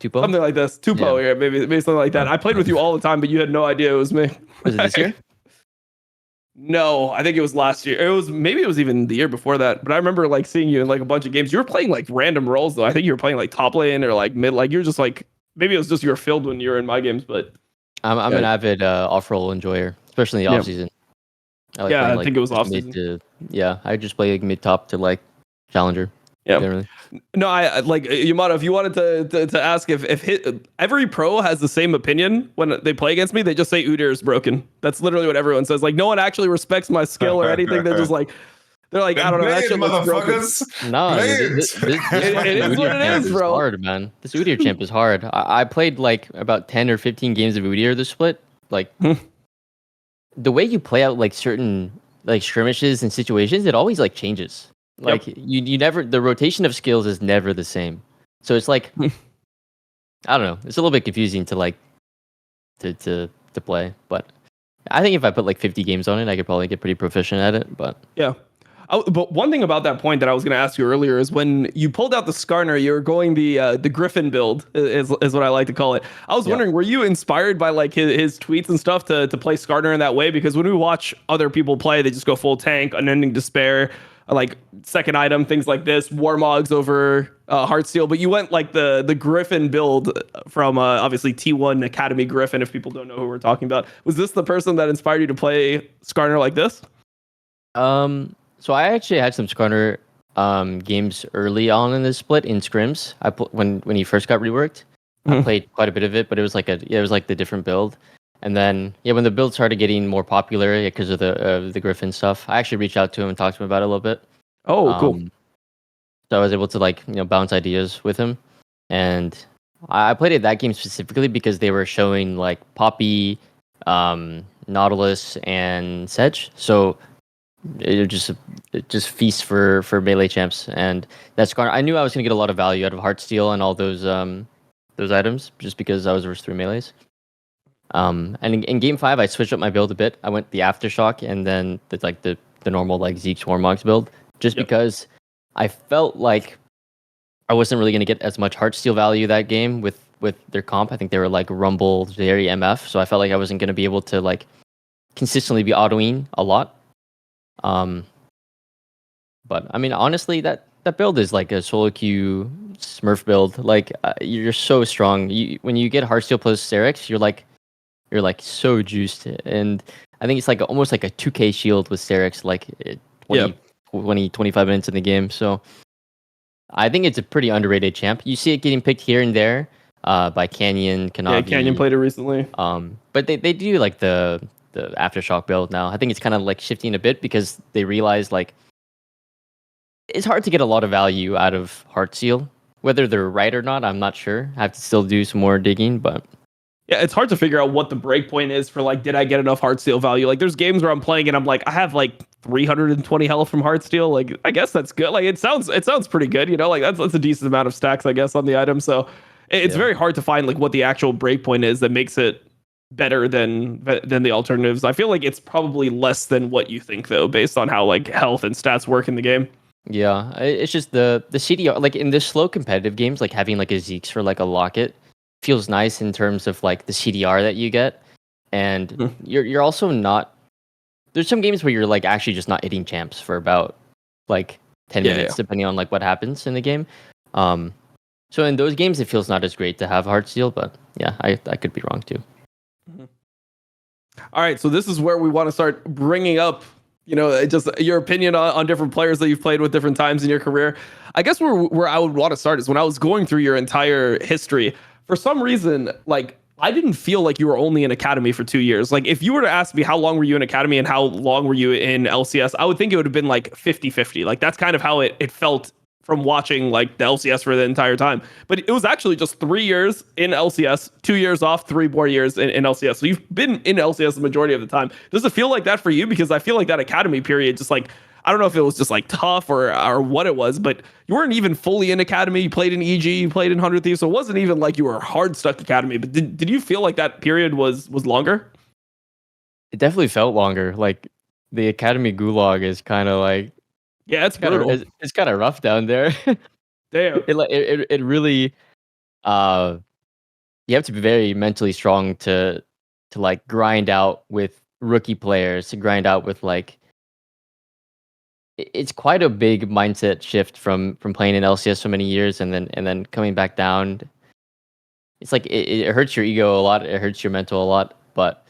Tupo? Something like this. Tupo, yeah, maybe something like that. I played with you all the time, but you had no idea it was me. Was it this year? No, I think it was last year. It was even the year before that. But I remember like seeing you in like a bunch of games. You were playing like random roles though. I think you were playing like top lane or like mid. Like you were just like, maybe it was just you were filled when you were in my games. But I'm an avid off-roll enjoyer, especially in the off-season. I I think it was just off-season. I just play like mid-top to like challenger. Yeah. Generally. No, I like Yamato. If you wanted to ask if every pro has the same opinion when they play against me, they just say Udyr is broken. That's literally what everyone says. Like no one actually respects my skill or anything. They're just like, I don't know. That shit looks broken. No, this It is what it is, bro. Hard, man. This Udyr champ is hard. I played like about 10 or 15 games of Udyr this split. Like the way you play out like certain like skirmishes and situations, it always like changes. Like you never, the rotation of skills is never the same. So it's like I don't know. It's a little bit confusing to like to play, but I think if I put like 50 games on it, I could probably get pretty proficient at it. But yeah. But one thing about that point that I was going to ask you earlier is when you pulled out the Skarner, you were going the Griffin build is what I like to call it. I was wondering, were you inspired by like his tweets and stuff to play Skarner in that way? Because when we watch other people play, they just go full tank, unending despair, like second item, things like this, Warmogs over Heartsteel. But you went like the Griffin build from obviously T1 Academy Griffin, if people don't know who we're talking about. Was this the person that inspired you to play Skarner like this? So I actually had some Skarner games early on in this split in scrims. When he first got reworked, I played quite a bit of it, but it was like the different build. And then when the build started getting more popular because of the Griffin stuff, I actually reached out to him and talked to him about it a little bit. Oh, cool. So I was able to like bounce ideas with him, and I played it that game specifically because they were showing like Poppy, Nautilus, and Sedge. So it just feast for melee champs, and that's Skarner. I knew I was gonna get a lot of value out of Heartsteel and all those items just because I was versus 3 melees. And in game 5, I switched up my build a bit. I went the Aftershock and then the normal like Zeke's Warmogs build, just because I felt like I wasn't really gonna get as much Heartsteel value that game with their comp. I think they were like Rumble, Zeri, MF, so I felt like I wasn't gonna be able to like consistently be autoing a lot. But I mean, honestly, that build is like a solo queue Smurf build. Like you're so strong. When you get Heartsteel plus Serix, you're like so juiced. And I think it's like almost like a 2k shield with Serix, like 25 minutes in the game. So I think it's a pretty underrated champ. You see it getting picked here and there by Canyon, Kanavi. Yeah, Canyon played it recently. But they do like the Aftershock build now. I think it's kind of like shifting a bit because they realize like it's hard to get a lot of value out of Heartsteel. Whether they're right or not, I'm not sure. I have to still do some more digging, but yeah, it's hard to figure out what the breakpoint is for like, did I get enough Heartsteel value? Like there's games where I'm playing and I'm like, I have like 320 health from Heartsteel. Like I guess that's good. Like it sounds pretty good, like that's a decent amount of stacks, I guess, on the item. So it's very hard to find like what the actual breakpoint is that makes it better than the alternatives. I feel like it's probably less than what you think though, based on how like health and stats work in the game. Yeah, it's just the CDR, like in the slow competitive games, like having like a Zeke's for like a Locket feels nice in terms of like the CDR that you get, and you're also not. There's some games where you're like actually just not hitting champs for about like 10 minutes, depending on like what happens in the game. So in those games, it feels not as great to have Heartsteel, but yeah, I could be wrong too. All right, so this is where we want to start bringing up just your opinion on different players that you've played with different times in your career. I guess where I would want to start is when I was going through your entire history. For some reason, like I didn't feel like you were only in academy for 2 years. Like if you were to ask me how long were you in academy and how long were you in LCS, I would think it would have been like 50-50. Like that's kind of how it felt from watching like the LCS for the entire time. But it was actually just 3 years in LCS, 2 years off, 3 more years in LCS. So you've been in LCS the majority of the time. Does it feel like that for you? Because I feel like that academy period just like, I don't know if it was just like tough or what it was, but you weren't even fully in academy. You played in EG, you played in 100 Thieves. So it wasn't even like you were hard stuck academy. But did you feel like that period was longer? It definitely felt longer. Like the academy gulag is kind of like, yeah, it's brutal. It's kind of rough down there. Damn. It really, you have to be very mentally strong to like grind out with rookie players, to grind out with like, it's quite a big mindset shift from playing in LCS so many years and then coming back down. It's like it hurts your ego a lot. It hurts your mental a lot. But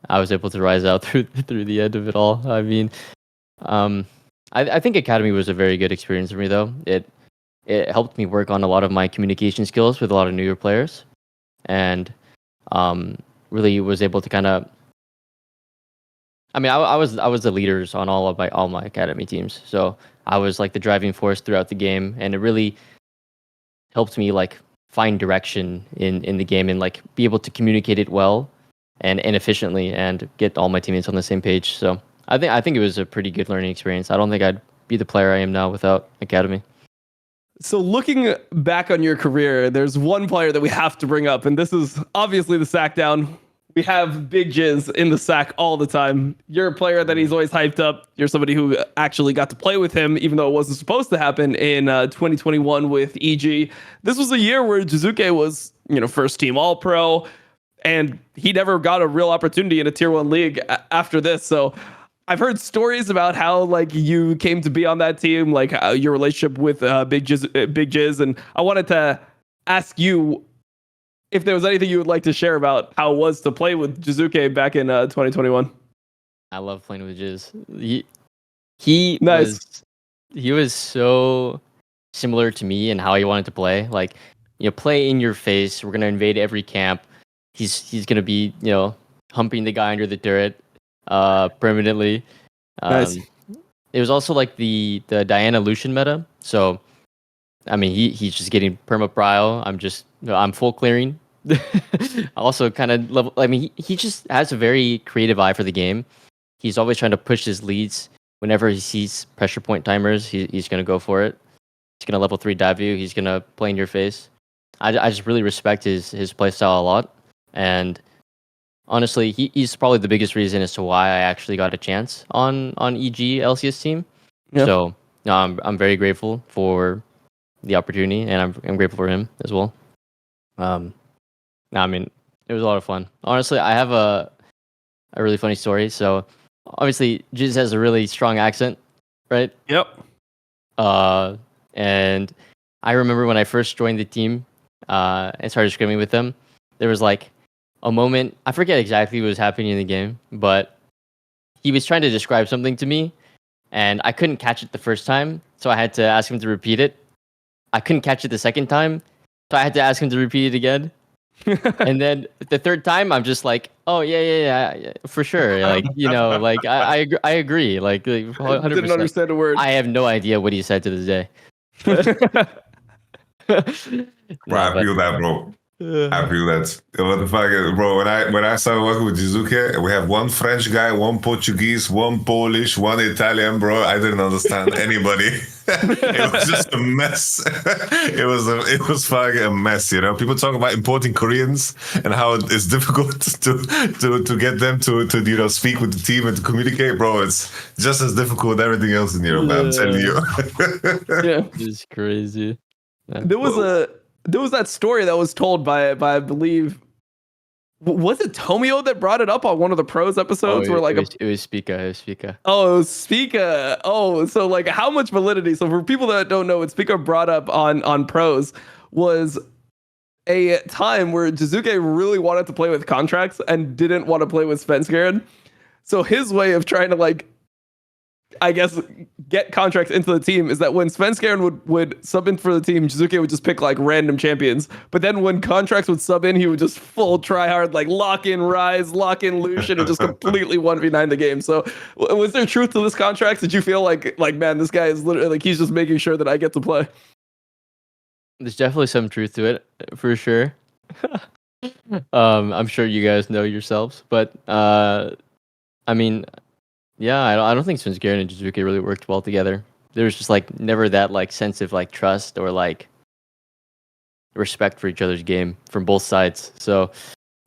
I was able to rise out through the end of it all. I mean, I think academy was a very good experience for me though. It helped me work on a lot of my communication skills with a lot of newer players, and really was able to kind of. I mean, I was the leaders on all my academy teams, so I was like the driving force throughout the game, and it really helped me like find direction in the game and like be able to communicate it well and efficiently and get all my teammates on the same page. So I think it was a pretty good learning experience. I don't think I'd be the player I am now without academy. So looking back on your career, there's one player that we have to bring up, and this is obviously the sack down. We have Big Jiz in the sack all the time. You're a player that he's always hyped up. You're somebody who actually got to play with him, even though it wasn't supposed to happen in 2021 with EG. This was a year where Jiizuke was, first team All-Pro, and he never got a real opportunity in a Tier 1 league after this. So I've heard stories about how like you came to be on that team, like your relationship with Big Jiz, and I wanted to ask you if there was anything you would like to share about how it was to play with Jiizuke back in 2021. I love playing with Jiz. He nice. He was so similar to me in how he wanted to play. Like, play in your face. We're gonna invade every camp. He's gonna be, humping the guy under the turret, permanently. Nice. It was also like the Diana Lucian meta. So, I mean, he's just getting perma prio. I'm full clearing. Also, kind of level. I mean, he just has a very creative eye for the game. He's always trying to push his leads. Whenever he sees pressure point timers, he's gonna go for it. He's gonna level 3 dive you. He's gonna play in your face. I just really respect his playstyle a lot. And honestly, he's probably the biggest reason as to why I actually got a chance on EG LCS team. Yep. So no, I'm very grateful for the opportunity, and I'm grateful for him as well. I mean, it was a lot of fun. Honestly, I have a really funny story. So obviously, Jiz has a really strong accent, right? Yep. And I remember when I first joined the team and started scrimming with them, there was like a moment, I forget exactly what was happening in the game, but he was trying to describe something to me, and I couldn't catch it the first time, so I had to ask him to repeat it. I couldn't catch it the second time, so I had to ask him to repeat it again. And then the third time, I'm just like, oh yeah, for sure. Like, like I agree. Like 100%. Didn't understand a word. I have no idea what he said to this day. Bro, I feel that, bro. I feel that. What the fuck, bro? When I started working with Jiizuke, we have one French guy, one Portuguese, one Polish, one Italian, bro. I didn't understand anybody. It was just a mess. It was fucking a mess. People talk about importing Koreans and how it's difficult to get them to speak with the team and to communicate, bro. It's just as difficult with everything else in Europe. I'm telling you. Yeah, it's crazy. There was that story that was told by I believe, was it Tomio that brought it up on one of the pros episodes? It was Spica. Oh, it was Spica. Oh, so like how much validity? So for people that don't know, what Spica brought up on pros was a time where Jiizuke really wanted to play with Contractz and didn't want to play with Svenskeren. So his way of trying to like I guess, get Contractz into the team is that when Svenskeren would sub in for the team, Jiizuke would just pick like random champions. But then when Contractz would sub in, he would just full try hard, like lock in Ryze, lock in Lucian, and just completely 1v9 the game. So was there truth to this Contractz? Did you feel like man, this guy is literally like he's just making sure that I get to play? There's definitely some truth to it, for sure. I'm sure you guys know yourselves, but I mean, yeah, I don't think Svenskeren and Jiizuke really worked well together. There was just like never that like sense of like trust or like respect for each other's game from both sides. So,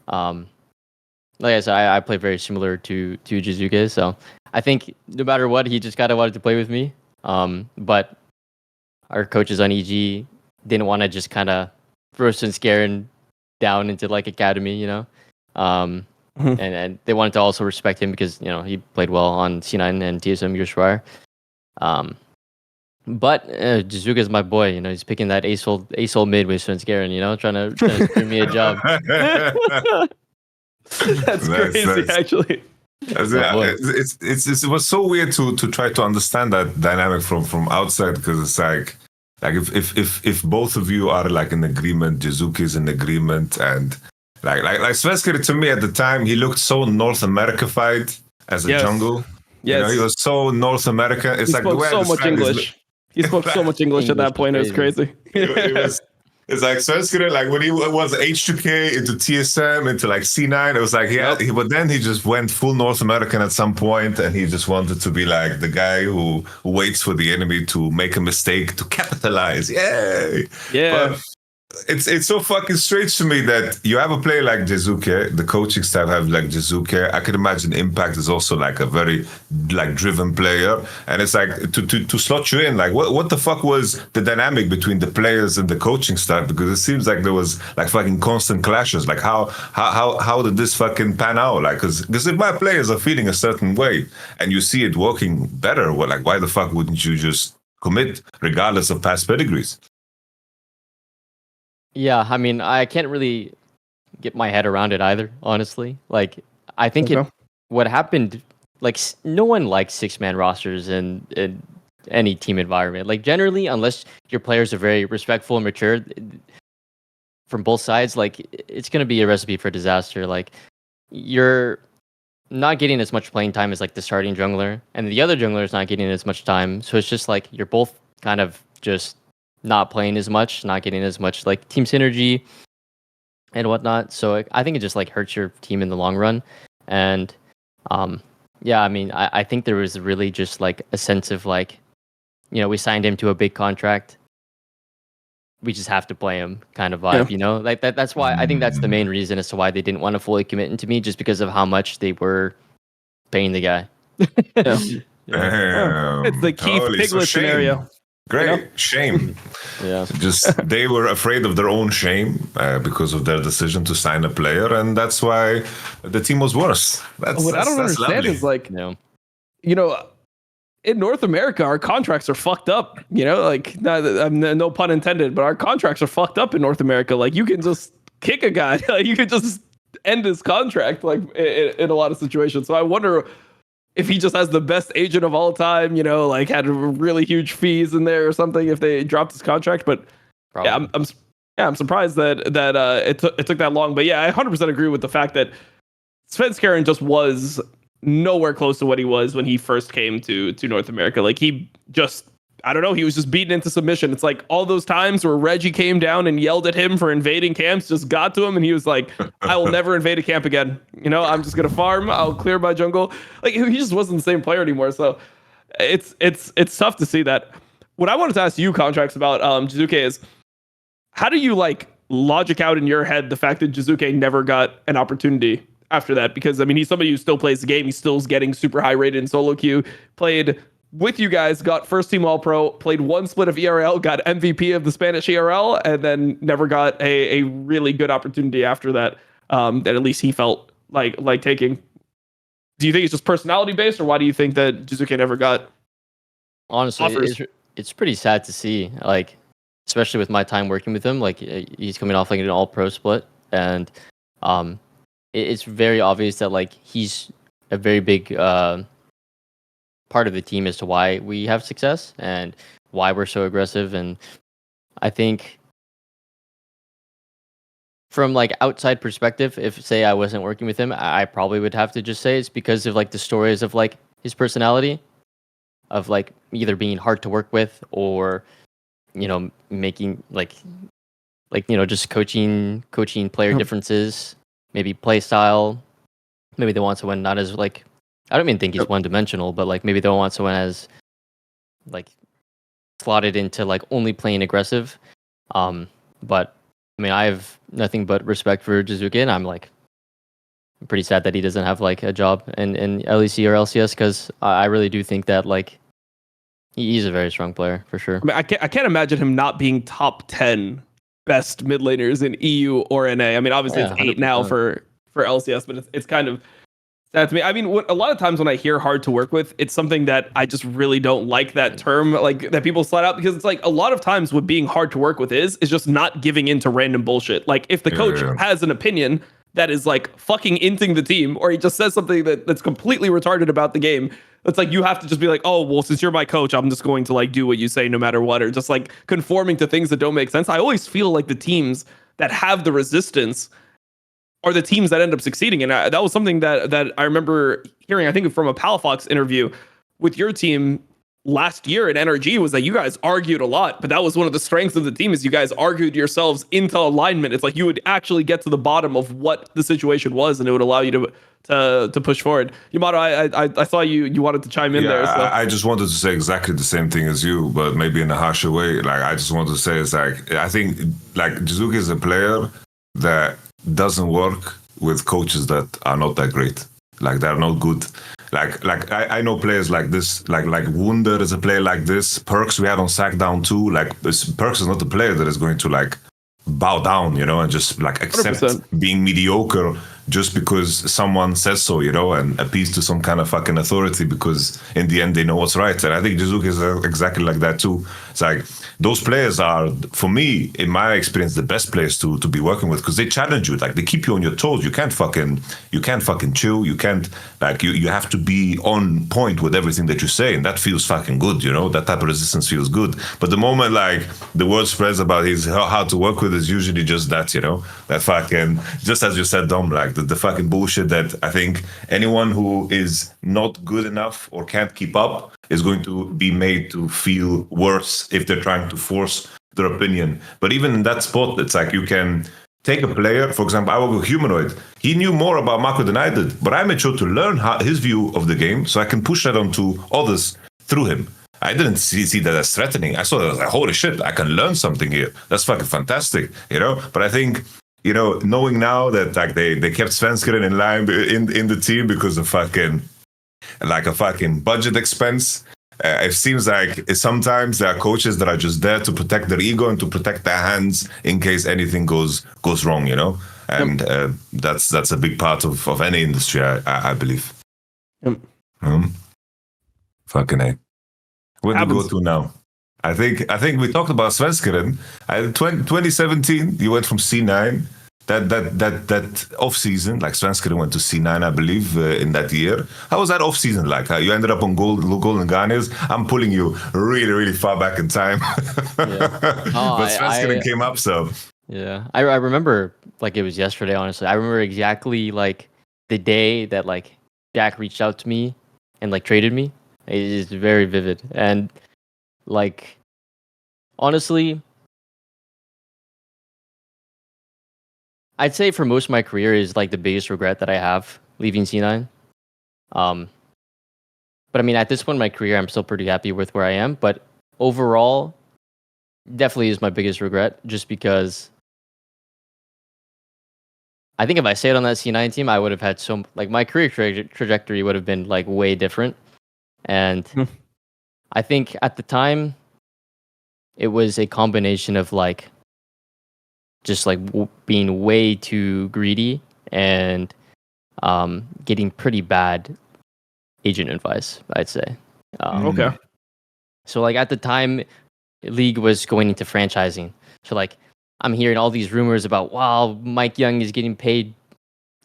like I said, I play very similar to Jiizuke. So I think no matter what, he just kind of wanted to play with me. But our coaches on EG didn't want to just kind of throw Svenskeren down into like academy, you know. And they wanted to also respect him because, you know, he played well on C9 and TSM Yushrire. But Jiizuke is my boy, you know, he's picking that ace hole mid with Svenskeren, you know, trying to screw me a job. That's crazy, actually. It was so weird to try to understand that dynamic from outside, because it's like if both of you are like in agreement, Jiizuke is in agreement, and like Svenskeren, to me at the time, he looked so North America-fied as a jungle. Yes. You know, he was so North America. It's he like spoke the way so much English. He spoke so much English at that point. It was crazy. It's like Svenskeren, like when he was H2K into TSM into like C9, it was like but then he just went full North American at some point, and he just wanted to be like the guy who waits for the enemy to make a mistake to capitalize. Yay! Yeah. But it's so fucking strange to me that you have a player like Jiizuke, the coaching staff have like Jiizuke. I can imagine Impact is also like a very like driven player, and it's like to slot you in. Like what the fuck was the dynamic between the players and the coaching staff? Because it seems like there was like fucking constant clashes. Like how did this fucking pan out? Like because if my players are feeling a certain way and you see it working better, well, like why the fuck wouldn't you just commit regardless of past pedigrees? Yeah, I mean, I can't really get my head around it either, honestly. Like, I think what happened, like, no one likes 6-man rosters in any team environment. Like, generally, unless your players are very respectful and mature from both sides, like, it's going to be a recipe for disaster. Like, you're not getting as much playing time as, like, the starting jungler, and the other jungler is not getting as much time. So it's just, like, you're both kind of just not playing as much, not getting as much like team synergy and whatnot. So I think it just like hurts your team in the long run. And yeah, I mean, I think there was really just like a sense of like, you know, we signed him to a big contract, we just have to play him kind of vibe, you know, like that's why I think that's the main reason as to why they didn't want to fully commit into me, just because of how much they were paying the guy. It's the Keith Piglet scenario. Great. You know? Shame. Yeah. Just they were afraid of their own shame because of their decision to sign a player, and that's why the team was worse. What I don't understand lovely. is like, you know, in North America, our contracts are fucked up. You know, like no pun intended, but our contracts are fucked up in North America. Like you can just kick a guy, like you could just end his contract, like in a lot of situations. So I wonder if he just has the best agent of all time, you know, like had really huge fees in there or something if they dropped his contract. But yeah, I'm surprised that it took that long. But yeah, I 100% agree with the fact that Svenskeren just was nowhere close to what he was when he first came to North America. Like he just, I don't know, he was just beaten into submission. It's like all those times where Reggie came down and yelled at him for invading camps just got to him, and he was like, I will never invade a camp again. You know, I'm just gonna farm, I'll clear my jungle. Like he just wasn't the same player anymore. So it's tough to see that. What I wanted to ask you, Contractz, about Jiizuke is, how do you like logic out in your head the fact that Jiizuke never got an opportunity after that? Because I mean, he's somebody who still plays the game, he still's getting super high rated in solo queue, played with you guys, got first team All-Pro, played one split of ERL, got MVP of the Spanish ERL, and then never got a really good opportunity after that, that at least he felt like taking. Do you think it's just personality based, or why do you think that Jiizuke never got Honestly, it's pretty sad to see, like, especially with my time working with him, like he's coming off like an All-Pro split, and it's very obvious that like he's a very big part of the team as to why we have success and why we're so aggressive. And I think from like outside perspective, if say I wasn't working with him, I probably would have to just say it's because of like the stories of like his personality, of like either being hard to work with or, you know, making like you know, just coaching player differences, maybe play style. Maybe they want someone not as like, I don't even think he's one dimensional, but like maybe they want someone as like slotted into like only playing aggressive. But I mean, I have nothing but respect for Jiizuke, and I'm pretty sad that he doesn't have like a job in LEC or LCS, because I really do think that like he's a very strong player for sure. I mean, I can't imagine him not being top 10 best mid laners in EU or NA. I mean, obviously it's 8 now for LCS, but it's kind of sad to me. I mean, a lot of times when I hear hard to work with, it's something that I just really don't like that term, like that people slide out, because it's like a lot of times what being hard to work with is just not giving into random bullshit. Like if the coach has an opinion that is like fucking inting the team, or he just says something that's completely retarded about the game, it's like you have to just be like, oh, well, since you're my coach, I'm just going to like do what you say no matter what, or just like conforming to things that don't make sense. I always feel like the teams that have the resistance are the teams that end up succeeding. And that was something that I remember hearing, I think from a Palafox interview with your team last year at NRG, was that you guys argued a lot, but that was one of the strengths of the team, is you guys argued yourselves into alignment. It's like you would actually get to the bottom of what the situation was, and it would allow you to push forward. Yamato, I saw you wanted to chime in there. So. I just wanted to say exactly the same thing as you, but maybe in a harsher way. Like I just wanted to say, it's like I think like Jiizuke is a player that doesn't work with coaches that are not that great. Like they're not good. Like I know players like this, like Wunder is a player like this. Perks we had on Sackdown too. Like Perks is not a player that is going to like bow down, you know, and just like accept 100%. being mediocre just because someone says so, you know, and appease to some kind of fucking authority, because in the end they know what's right. And I think Jiizuke is exactly like that too. It's like those players are, for me, in my experience, the best players to be working with, because they challenge you. Like they keep you on your toes. You can't fucking chill. You can't like you have to be on point with everything that you say, and that feels fucking good, you know. That type of resistance feels good. But the moment like the word spreads about his how to work with, is usually just that, you know, that fucking, just as you said, Dom, like the fucking bullshit that I think anyone who is not good enough or can't keep up is going to be made to feel worse if they're trying to force their opinion. But even in that spot, it's like you can take a player, for example, I work with Humanoid. He knew more about Mako than I did, but I made sure to learn his view of the game so I can push that onto others through him. I didn't see that as threatening. I saw that as like, holy shit, I can learn something here. That's fucking fantastic, you know? But I think, you know, knowing now that like they kept Svenskeren in line in the team because of fucking like a fucking budget expense, it seems like sometimes there are coaches that are just there to protect their ego and to protect their hands in case anything goes wrong, you know? And that's a big part of any industry, I believe. Fucking A. Where do you go to now? I think we talked about Svenskeren. 2017, you went from C9. That off season, like Svenskeren went to C9, I believe, in that year. How was that off season like? You ended up on Golden Guardians. I'm pulling you really, really far back in time. But Svenskeren came up, so. Yeah, I remember like it was yesterday. Honestly, I remember exactly like the day that like Jack reached out to me and like traded me. It is very vivid, and like honestly, I'd say for most of my career is like the biggest regret that I have leaving C9. But I mean, at this point in my career, I'm still pretty happy with where I am. But overall, definitely is my biggest regret, just because I think if I stayed on that C9 team, I would have had my career trajectory would have been like way different. And I think at the time, it was a combination of like just like being way too greedy and getting pretty bad agent advice, I'd say. Okay. So like at the time, League was going into franchising. So like I'm hearing all these rumors about, wow, Mike Young is getting paid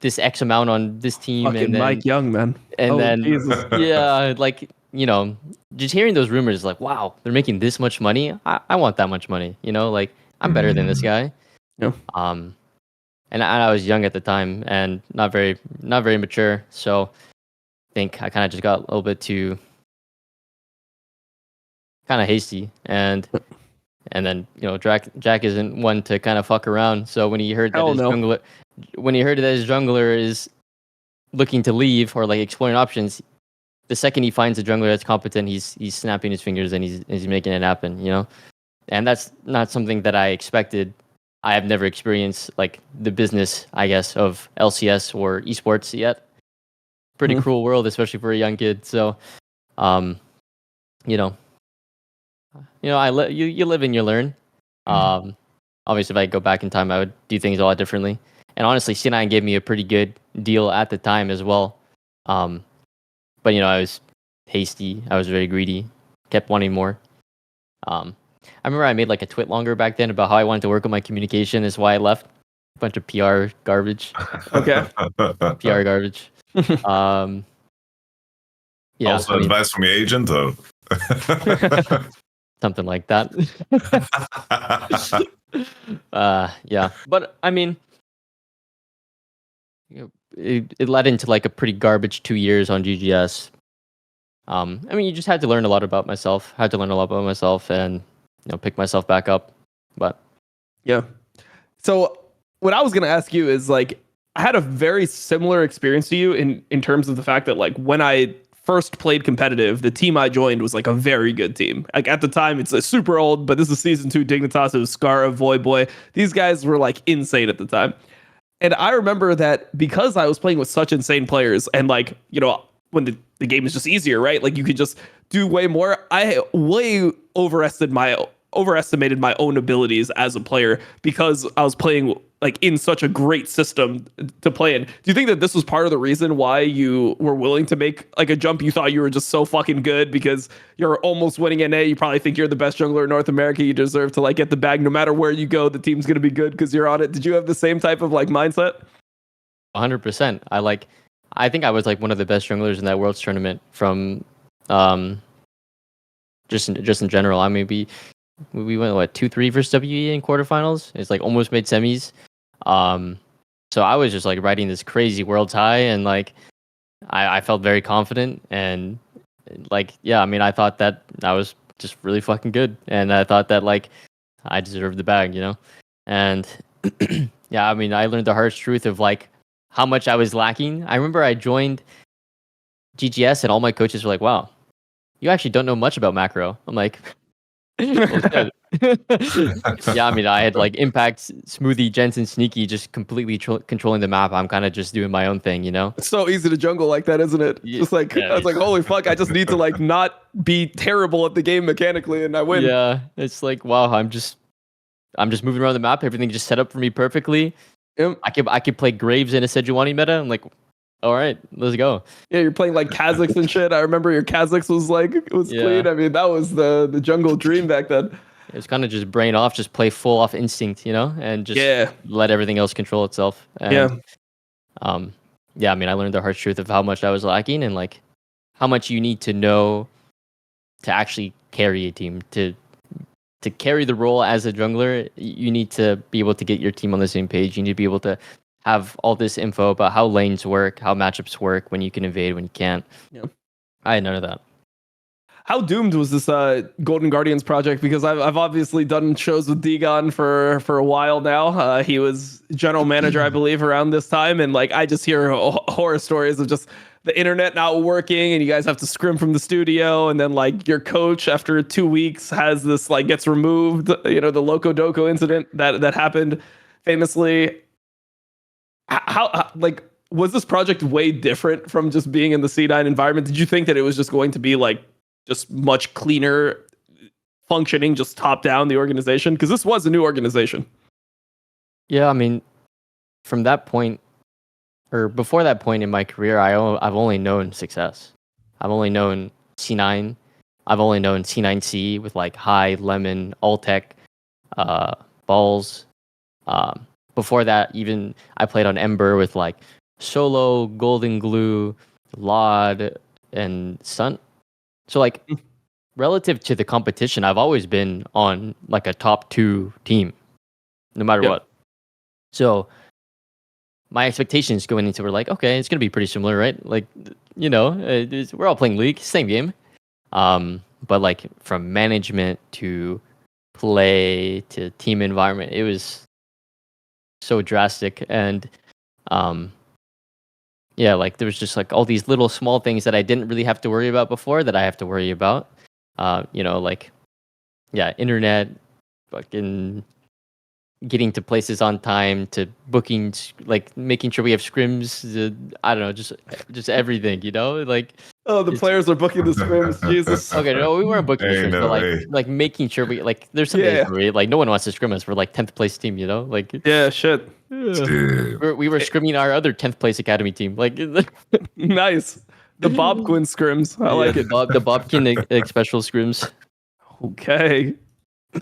this X amount on this team. Fucking and then, Mike Young, man. And then, Jesus. yeah, like you know, just hearing those rumors, like, wow, they're making this much money. I want that much money. You know, like I'm better than this guy. Yeah. And I was young at the time and not very mature. So I think I kind of just got a little bit too kind of hasty, and then Jack isn't one to kind of fuck around. So when he heard that his jungler is looking to leave or like exploring options, the second he finds a jungler that's competent, he's snapping his fingers and he's making it happen, you know? And that's not something that I expected. I have never experienced like the business, I guess, of LCS or esports yet. Pretty cruel world, especially for a young kid. So, you live and you learn. Obviously, if I go back in time, I would do things a lot differently. And honestly, C9 gave me a pretty good deal at the time as well. But I was hasty. I was very greedy. Kept wanting more. I remember I made like a twit longer back then about how I wanted to work on my communication. Is why I left. A bunch of PR garbage. Okay. PR garbage. Yeah. Also, advice from your agent, though. Something like that. Yeah. But I mean, it led into like a pretty garbage 2 years on GGS. I mean, you just had to learn a lot about myself. And pick myself back up. But yeah. So what I was gonna ask you is like, I had a very similar experience to you in terms of the fact that like when I first played competitive, the team I joined was like a very good team. Like at the time, it's super old, but this is season 2 Dignitas. It was Scara, Voyboy. These guys were like insane at the time. And I remember that because I was playing with such insane players and like, when the game is just easier, right? Like you could just do way more. I way overestimated my own abilities as a player because I was playing like in such a great system to play in. Do you think that this was part of the reason why you were willing to make like a jump? You thought you were just so fucking good because you're almost winning NA. You probably think you're the best jungler in North America. You deserve to like get the bag no matter where you go. The team's going to be good because you're on it. Did you have the same type of like mindset? 100%. I think I was like one of the best junglers in that Worlds tournament from just in general. I mean, we went 2-3 versus WE in quarterfinals. It's like almost made semis. So I was just like riding this crazy Worlds high, and like I felt very confident, and like I mean I thought that I was just really fucking good, and I thought that like I deserved the bag, and I mean I learned the harsh truth of like how much I was lacking. I remember I joined GGS and all my coaches were like, wow, you actually don't know much about macro. I'm like, yeah, I mean, I had like Impact, Smoothie, Jensen, Sneaky, just completely controlling the map. I'm kind of just doing my own thing, It's so easy to jungle like that, isn't it? Just like, I was like, holy fuck, I just need to like not be terrible at the game mechanically and I win. Yeah, it's like, wow, I'm just moving around the map. Everything just set up for me perfectly. Yep. I could play Graves in a Sejuani meta. I'm like, all right, let's go. Yeah, you're playing like Kha'Zix and shit. I remember your Kha'Zix was clean. I mean, that was the jungle dream back then. It was kind of just brain off, just play full off instinct, and just let everything else control itself. And, I mean, I learned the harsh truth of how much I was lacking and like how much you need to know to actually carry a team. To carry the role as a jungler, you need to be able to get your team on the same page. You need to be able to have all this info about how lanes work, how matchups work, when you can invade, when you can't. Yeah. I had none of that. How doomed was this Golden Guardians project? Because I've obviously done shows with Degon for a while now. He was general manager, I believe, around this time, and like I just hear horror stories of just the internet not working, and you guys have to scrim from the studio, and then like your coach after 2 weeks has this like gets removed. The Loco Doco incident that happened famously. How like was this project way different from just being in the C9 environment? Did you think that it was just going to be like just much cleaner functioning, just top down the organization? Because this was a new organization. Yeah, I mean, from that point, or before that point in my career, I've only known success. I've only known C9. I've only known C9C with like High, Lemon, Alltech, Balls. Before that, even I played on Ember with like Solo, Golden Glue, Laud, and Sun. So like relative to the competition, I've always been on like a top 2 team, no matter what. So my expectations going into were like, okay, it's gonna be pretty similar, right? Like, we're all playing League, same game. But like from management to play to team environment, it was so drastic. And like there was just like all these little small things that I didn't really have to worry about before that I have to worry about. Internet, fucking getting to places on time, to booking, like making sure we have scrims. I don't know, just everything, like. Oh, the players are booking the scrims. Jesus. Okay, no, we weren't booking the scrims, but like making sure we like. There's some days where like no one wants to scrim us. We're like 10th place team, like. Yeah, shit. We were scrimming our other 10th place academy team, like. Nice. The Bob Quinn scrims. I like it. The Bob Quinn special scrims. Okay.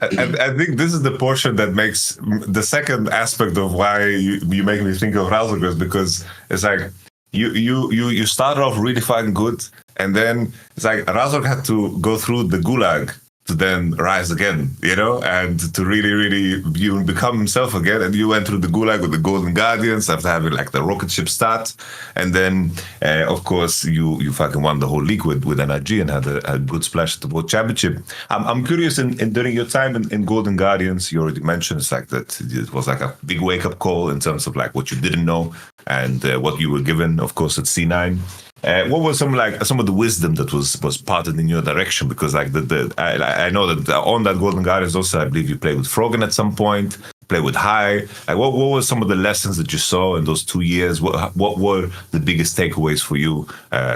I think this is the portion that makes the second aspect of why you make me think of Razork, because it's like you started off really fucking good, and then it's like Razork had to go through the gulag to then rise again, and to really you become himself again. And you went through the gulag with the Golden Guardians after having like the rocket ship start, and then of course you fucking won the whole league with NRG and had a good splash at the World Championship. I'm curious, in during your time in Golden Guardians, you already mentioned it's like that it was like a big wake up call in terms of like what you didn't know and what you were given, of course, at C9. What was some of the wisdom that was parted in your direction? Because like I know that on that Golden Guardians also, I believe you played with Frogan at some point, played with High. Like what were some of the lessons that you saw in those 2 years? What were the biggest takeaways for you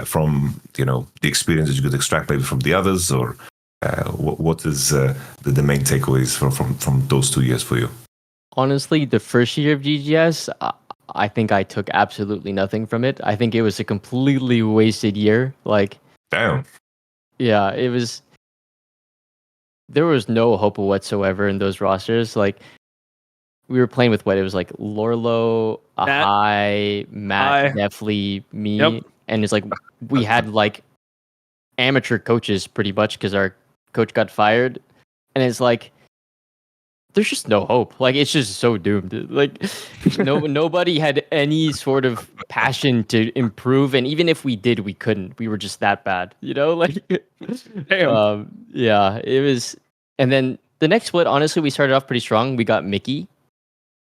from the experience that you could extract maybe from the others, or what is the main takeaways from those 2 years for you? Honestly, the first year of GGS, I think I took absolutely nothing from it. I think it was a completely wasted year. Like, damn. Yeah, there was no hope whatsoever in those rosters. Like, we were playing with it was like Lorlo, Matt, Definitely, me. And it's like, we had like amateur coaches pretty much because our coach got fired. And it's like, there's just no hope. Like, it's just so doomed. Like, nobody had any sort of passion to improve, and even if we did, we couldn't. We were just that bad, Like, damn. It was. And then the next split, honestly, we started off pretty strong. We got Mickey,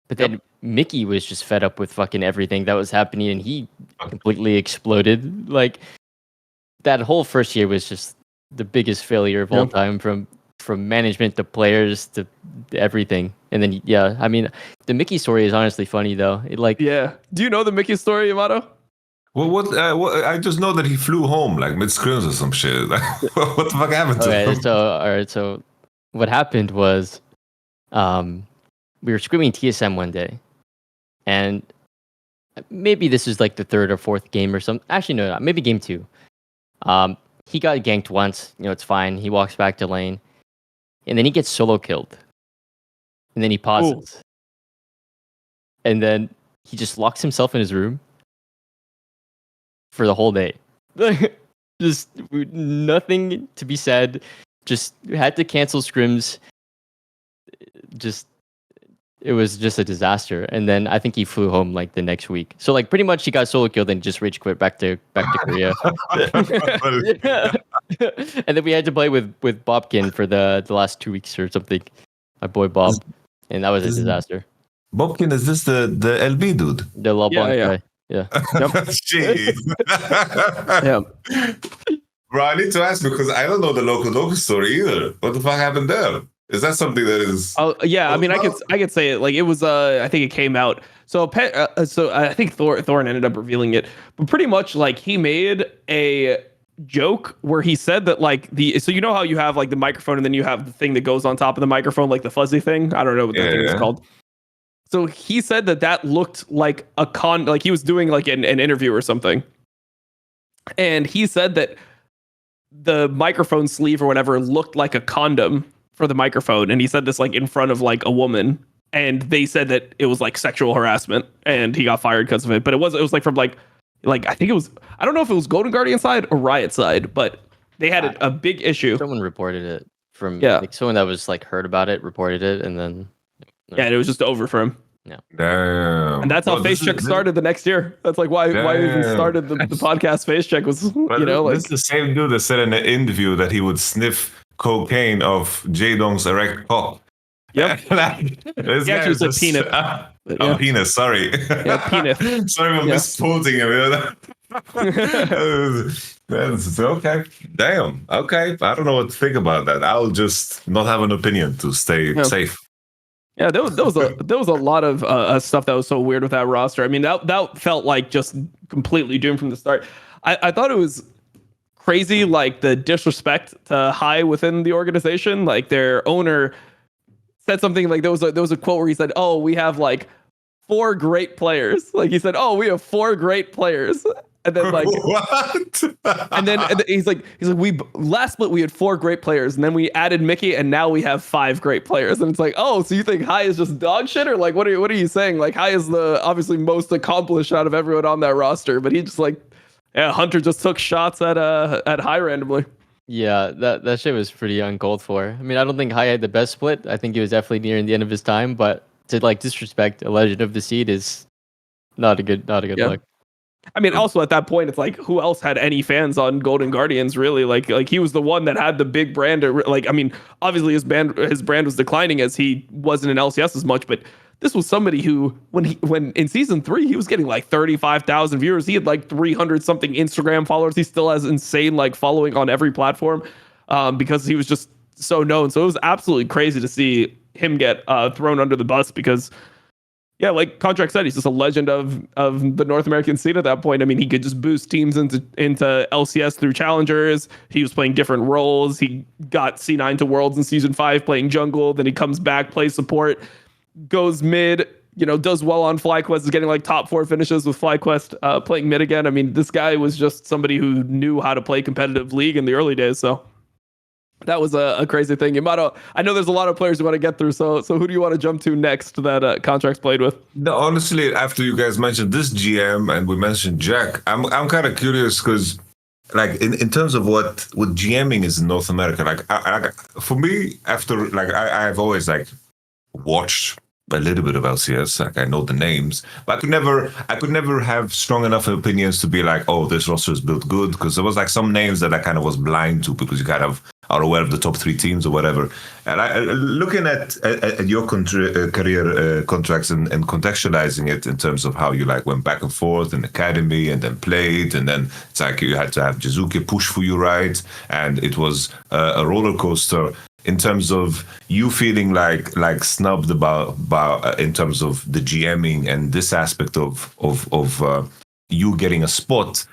but then Mickey was just fed up with fucking everything that was happening, and he completely exploded. Like, that whole first year was just the biggest failure of all time, from management to players to everything. And then I mean, the Mickey story is honestly funny though. Do you know the Mickey story, Yamato? Well, what I just know that he flew home like mid scrims or some shit. What the fuck happened to him? So what happened was we were screaming TSM one day, and maybe this is like the third or fourth game or something. Actually, no, maybe game 2. He got ganked once, it's fine. He walks back to lane, and then he gets solo killed. And then he pauses. Ooh. And then he just locks himself in his room for the whole day. Just nothing to be said. Just had to cancel scrims. It was just a disaster. And then I think he flew home like the next week. So like pretty much he got solo killed and just rage quit back to Korea. And then we had to play with Bobkin for the last 2 weeks or something. My boy Bob. And that was a disaster. Bobkin, is this the LB dude? The LeBlanc guy. Yeah. Jeez. Bro, I need to ask because I don't know the local story either. What the fuck happened there? Is that something that is? Oh yeah, I mean, I could say it. Like, it was. I think it came out. So I think Thorin ended up revealing it, but pretty much like he made a joke where he said that like so you know how you have like the microphone and then you have the thing that goes on top of the microphone, like the fuzzy thing. I don't know what that thing is called. So he said that looked like like he was doing like an interview or something, and he said that the microphone sleeve or whatever looked like a condom for the microphone, and he said this like in front of like a woman, and they said that it was like sexual harassment, and he got fired because of it. But it was like from like I think it was, I don't know if it was Golden Guardian side or Riot side, but they had a big issue. Someone reported it from Yeah. like someone that was like heard about it reported it, and then Yeah, and it was just over for him. Damn. And that's how Face Check started the next year. That's like why we even started the podcast. Face Check was, this is the same dude that said in an interview that he would sniff cocaine off Jaedong's erect cock. Yep. This He actually said peanut. Penis, sorry. Yeah, peanut. Sorry, I'm misquoting him. That's okay. Damn. Okay. I don't know what to think about that. I'll just not have an opinion to stay safe. Yeah, there was a lot of stuff that was so weird with that roster. I mean, that felt like just completely doomed from the start. I thought it was crazy, like the disrespect to High within the organization. Like their owner said something like there was a quote where he said, "Oh, we have like 4 great players." Like he said, "Oh, we have 4 great players." And then like what? and then he's like we last split we had 4 great players, and then we added Mickey, and now we have 5 great players. And it's like, oh, so you think High is just dog shit, or like what are you saying? Like High is the obviously most accomplished out of everyone on that roster, but he just like Hunter just took shots at High randomly. Yeah, that shit was pretty uncalled for. I mean, I don't think High had the best split. I think he was definitely nearing the end of his time, but to like disrespect a legend of the seed is not a good look. I mean, also at that point, it's like, who else had any fans on Golden Guardians, really? Like he was the one that had the big brand. Like, I mean, obviously his brand was declining as he wasn't in LCS as much, but this was somebody who, when in season 3, he was getting like 35,000 viewers. He had like 300 something Instagram followers. He still has insane like following on every platform, because he was just so known. So it was absolutely crazy to see him get thrown under the bus because. Yeah, like Contractz said, he's just a legend of the North American scene at that point. I mean, he could just boost teams into LCS through challengers. He was playing different roles. He got C9 to Worlds in season 5 playing jungle. Then he comes back, plays support, goes mid, does well on FlyQuest, is getting like top 4 finishes with FlyQuest, playing mid again. I mean, this guy was just somebody who knew how to play competitive League in the early days. So that was a crazy thing. Yamato, I know there's a lot of players you want to get through. So who do you want to jump to next that Contractz played with? No, honestly, after you guys mentioned this GM and we mentioned Jack, I'm kind of curious because, like, in terms of what GMing is in North America, like, for me, after like I've always like watched a little bit of LCS, like I know the names, but I could never have strong enough opinions to be like, oh, this roster is built good, because there was like some names that I kind of was blind to because you kind of are aware of the top 3 teams or whatever. And looking at your career contracts and contextualizing it in terms of how you like went back and forth in academy and then played, and then it's like you had to have Jiizuke push for you, right? And it was a roller coaster. In terms of you feeling like snubbed about in terms of the GMing and this aspect of you getting a spot,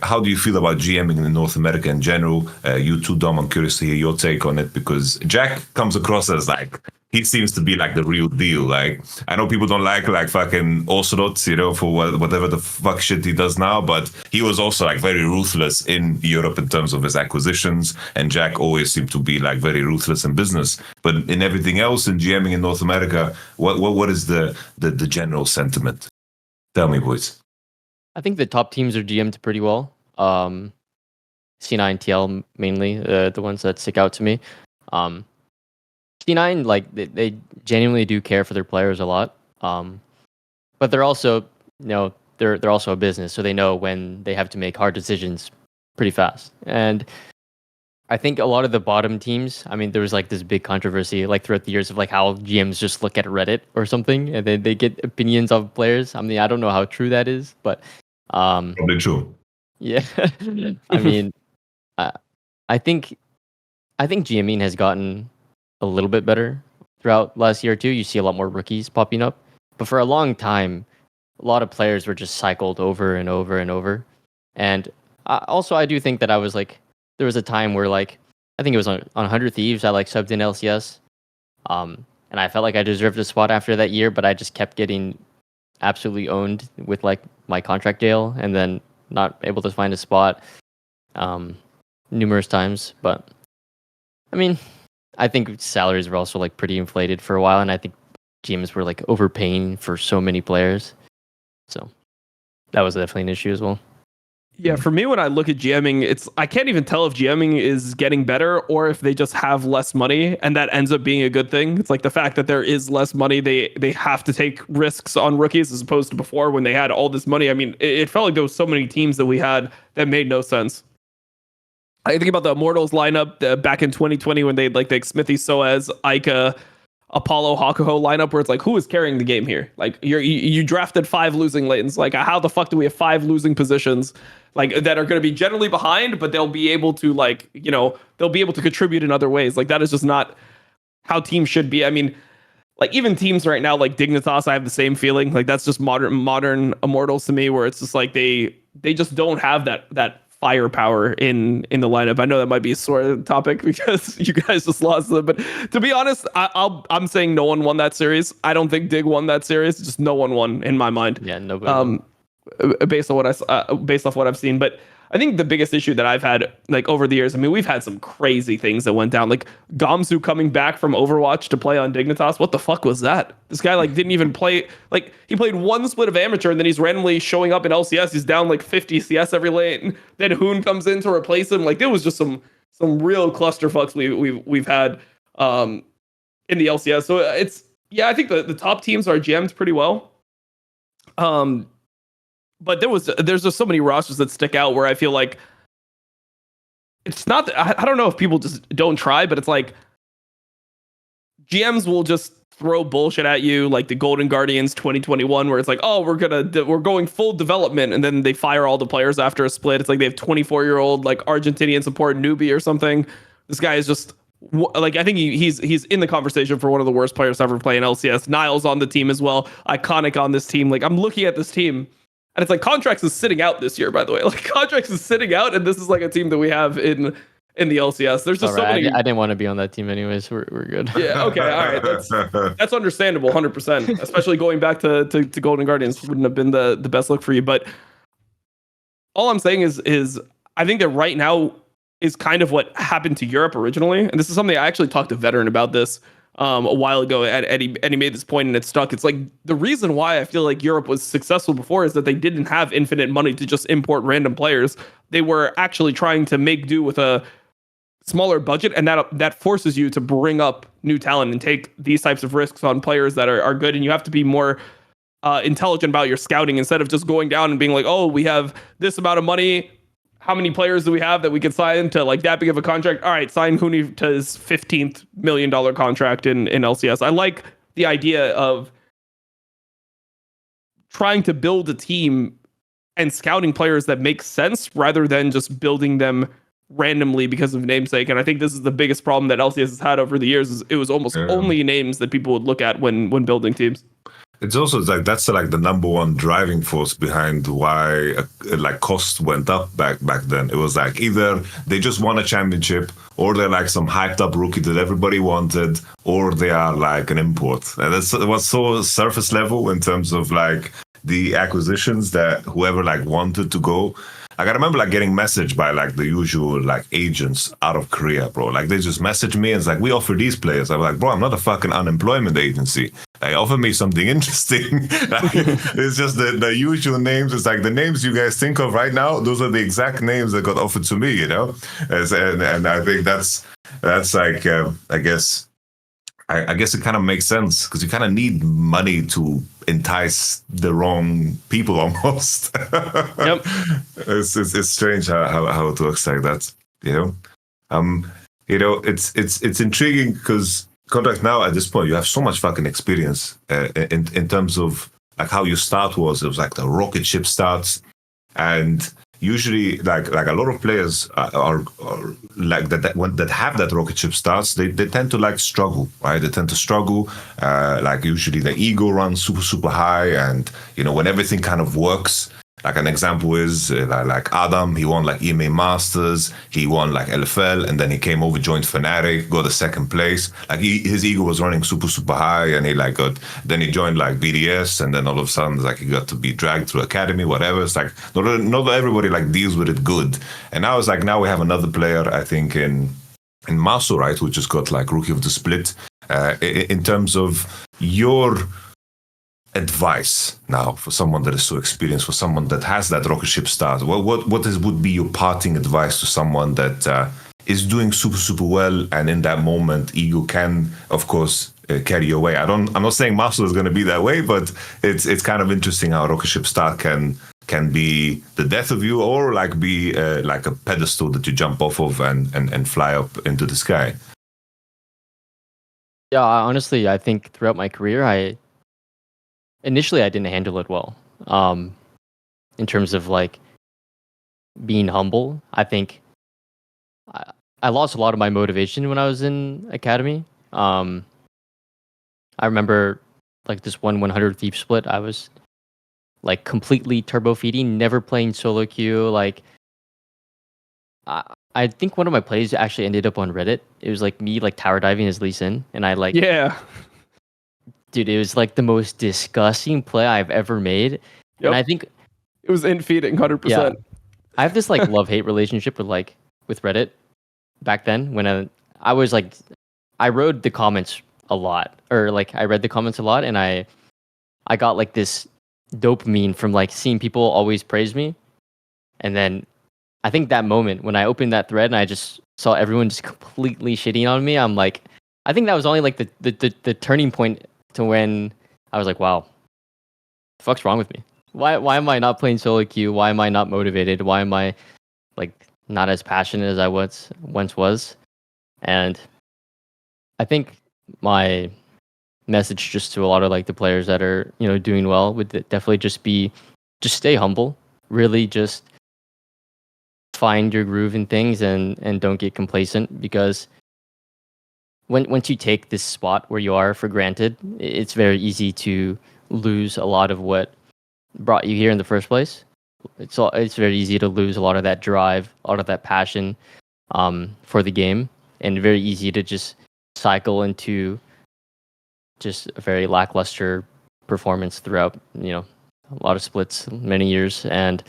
how do you feel about GMing in North America in general? You too, Dom, I'm curious to hear your take on it, because Jack comes across as like, he seems to be like the real deal. Like, I know people don't like fucking Ocelot, for whatever the fuck shit he does now, but he was also like very ruthless in Europe in terms of his acquisitions, and Jack always seemed to be like very ruthless in business. But in everything else in GMing in North America, what is the general sentiment? Tell me, boys. I think the top teams are GM'd pretty well. C9, TL mainly, the ones that stick out to me. C9, like they genuinely do care for their players a lot. But they're also, they're also a business, so they know when they have to make hard decisions pretty fast. And I think a lot of the bottom teams, I mean, there was like this big controversy like throughout the years of like how GMs just look at Reddit or something and then they get opinions of players. I mean, I don't know how true that is, but probably true. Yeah. I mean, I think GMing has gotten a little bit better throughout last year or two. You see a lot more rookies popping up, but for a long time, a lot of players were just cycled over and over and over. And I do think that I was like, there was a time where like, I think it was on 100 Thieves, I like subbed in LCS. And I felt like I deserved a spot after that year, but I just kept getting absolutely owned with like my contract deal and then not able to find a spot numerous times. But I mean, I think salaries were also like pretty inflated for a while, and I think GMs were like overpaying for so many players. So that was definitely an issue as well. Yeah, for me, when I look at GMing, I can't even tell if GMing is getting better or if they just have less money, and that ends up being a good thing. It's like the fact that there is less money, they have to take risks on rookies as opposed to before when they had all this money. I mean, it felt like there was so many teams that we had that made no sense. I think about the Immortals lineup back in 2020 when they had like the Smithy, Soaz, Ica, Apollo, Hakuho lineup, where it's like, who is carrying the game here? Like you drafted 5 losing lanes. Like, how the fuck do we have 5 losing positions like that are going to be generally behind, but they'll be able to they'll be able to contribute in other ways. Like, that is just not how teams should be. I mean, like, even teams right now like Dignitas, I have the same feeling. Like, that's just modern Immortals to me, where it's just like they just don't have that firepower in the lineup. I know that might be a sore topic because you guys just lost them, but to be honest, I'm saying no one won that series. I don't think Dig won that series. Just no one won in my mind. Yeah, nobody. Based on based off what I've seen, but I think the biggest issue that I've had like over the years, I mean, we've had some crazy things that went down, like Gamsu coming back from Overwatch to play on Dignitas. What the fuck was that? This guy like didn't even play, like he played 1 split of amateur and then he's randomly showing up in LCS. He's down like 50 CS every lane. Then Hoon comes in to replace him. Like, there was just some real clusterfucks we've had in the LCS. So I think the top teams are GM'd pretty well. But there's just so many rosters that stick out where I feel like it's not I don't know if people just don't try, but it's like GMs will just throw bullshit at you, like the Golden Guardians 2021, where it's like, oh, we're going full development, and then they fire all the players after a split. It's like they have 24-year-old like Argentinian support newbie or something. This guy is just like, I think he's in the conversation for one of the worst players to ever play in LCS. Niall's on the team as well, iconic on this team. Like, I'm looking at this team. And it's like Contractz is sitting out this year, by the way. Like, Contractz is sitting out, and this is like a team that we have in the LCS. There's just so many. I didn't want to be on that team anyways. We're good. Yeah. Okay. All right. That's understandable, 100%. Especially going back to Golden Guardians wouldn't have been the best look for you. But all I'm saying is I think that right now is kind of what happened to Europe originally, and this is something I actually talked to Veteran about this a while ago, and he made this point and it stuck. It's like the reason why I feel like Europe was successful before is that they didn't have infinite money to just import random players. They were actually trying to make do with a smaller budget, and that forces you to bring up new talent and take these types of risks on players that are good, and you have to be more intelligent about your scouting instead of just going down and being like, oh, we have this amount of money. How many players do we have that we can sign to like that big of a contract? All right, sign Hooney to his $15 million contract in LCS. I like the idea of trying to build a team and scouting players that make sense rather than just building them randomly because of namesake. And I think this is the biggest problem that LCS has had over the years. Is it was almost only names that people would look at when building teams. It's also like that's like the number one driving force behind why like cost went up back then. It was like either they just won a championship, or they're like some hyped up rookie that everybody wanted, or they are like an import. And it was so surface level in terms of like the acquisitions that whoever like wanted to go. Like, I remember like getting messaged by like the usual like agents out of Korea, bro. Like, they just messaged me and it's like, we offer these players. I'm like, bro, I'm not a fucking unemployment agency. Like, offer me something interesting. Like, it's just the usual names. It's like the names you guys think of right now, those are the exact names that got offered to me, you know? And I think that's like, I guess it kind of makes sense because you kind of need money to entice the wrong people almost. Yep. It's strange how it works like that, you know? It's intriguing because Contractz now at this point, you have so much fucking experience in terms of like how your start was. It was like the rocket ship starts, and usually like a lot of players are like that have that rocket ship starts, they tend to like struggle, right? They tend to struggle, like usually the ego runs super high, and you know, when everything kind of works, like an example is like Adam, he won like EMA Masters, he won like LFL, and then he came over, joined Fnatic, got a second place. Like his ego was running super high, and then he joined like BDS, and then all of a sudden like he got to be dragged through academy, whatever. It's like not everybody like deals with it good. And now it's like now we have another player, I think in Maso, right, who just got like Rookie of the Split. In terms of your advice now for someone that is so experienced, for someone that has that rocket ship start? Would be your parting advice to someone that is doing super well, and in that moment, ego can, of course, carry you away? I'm not saying Muscle is going to be that way, but it's kind of interesting how rocket ship start can be the death of you, or like be like a pedestal that you jump off of and fly up into the sky. Yeah, honestly, I think throughout my career, initially I didn't handle it well. In terms of like being humble, I think I lost a lot of my motivation when I was in academy. I remember like this 100 thief split. I was like completely turbo feeding, never playing solo queue. Like I think one of my plays actually ended up on Reddit. It was like me like tower diving as Lee Sin, and I like dude, it was like the most disgusting play I've ever made. Yep. And I think it was in feeding 100%. Yeah, I have this like love-hate relationship with Reddit back then, when I was like, I read the comments a lot, and I got like this dopamine from like seeing people always praise me. And then I think that moment when I opened that thread and I just saw everyone just completely shitting on me, I'm like, I think that was only like the turning point to when I was like, wow, the fuck's wrong with me? Why am I not playing solo queue? Why am I not motivated? Why am I like not as passionate as I once was? And I think my message just to a lot of like the players that are, you know, doing well would definitely just stay humble, really just find your groove in things and don't get complacent, because once you take this spot where you are for granted, it's very easy to lose a lot of what brought you here in the first place. It's very easy to lose a lot of that drive, a lot of that passion for the game, and very easy to just cycle into just a very lackluster performance throughout, you know, a lot of splits, many years. And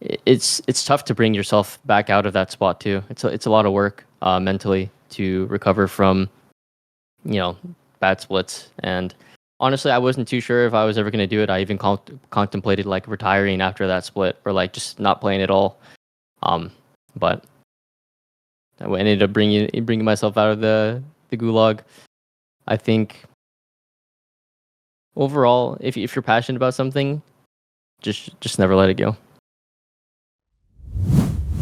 it's tough to bring yourself back out of that spot too. It's a lot of work mentally to recover from, you know, bad splits. And honestly, I wasn't too sure if I was ever going to do it. I even contemplated like retiring after that split, or like just not playing at all. But I ended up bringing myself out of the gulag. I think overall, if you're passionate about something, just never let it go.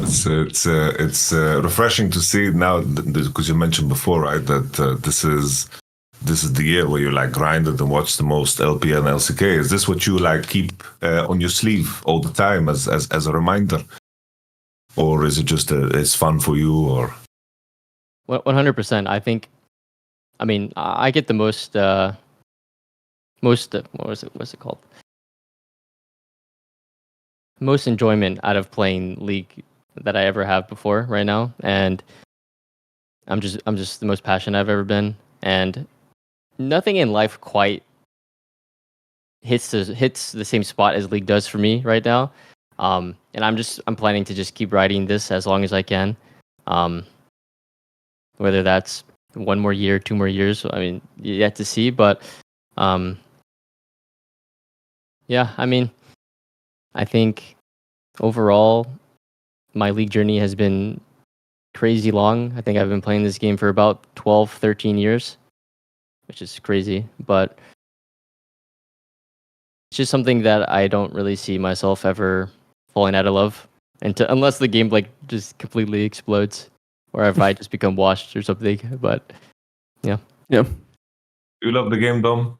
It's refreshing to see now, because you mentioned before, right, that this is the year where you like grinded and watched the most LPL and LCK. Is this what you like keep on your sleeve all the time as a reminder, or is it just it's fun for you? Or 100%. I think, I mean, I get the most what's it called? Most enjoyment out of playing League that I ever have before right now, and I'm just the most passionate I've ever been, and nothing in life quite hits the same spot as League does for me right now. And I'm planning to just keep riding this as long as I can. Whether that's 1 more year, 2 more years, I mean, yet to see. But yeah, I mean, I think overall my League journey has been crazy long. I think I've been playing this game for about 12, 13 years, which is crazy, but it's just something that I don't really see myself ever falling out of love, unless the game like just completely explodes, or if I just become washed or something. But yeah. You love the game, Dom?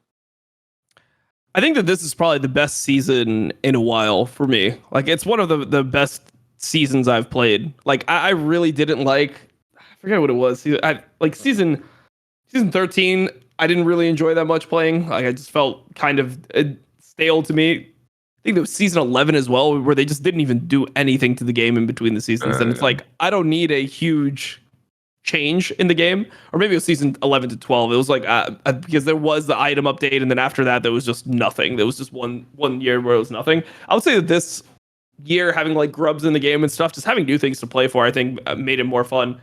I think that this is probably the best season in a while for me. Like, it's one of the best seasons I've played. Like, I really didn't I forget what it was. Season 13, I didn't really enjoy that much playing. Like, I just felt kind of stale to me. I think it was season 11 as well, where they just didn't even do anything to the game in between the seasons. And it's like, I don't need a huge change in the game. Or maybe it was season 11 to 12. It was like, because there was the item update, and then after that, there was just nothing. There was just one year where it was nothing. I would say that this year, having like grubs in the game and stuff, just having new things to play for, I think made it more fun.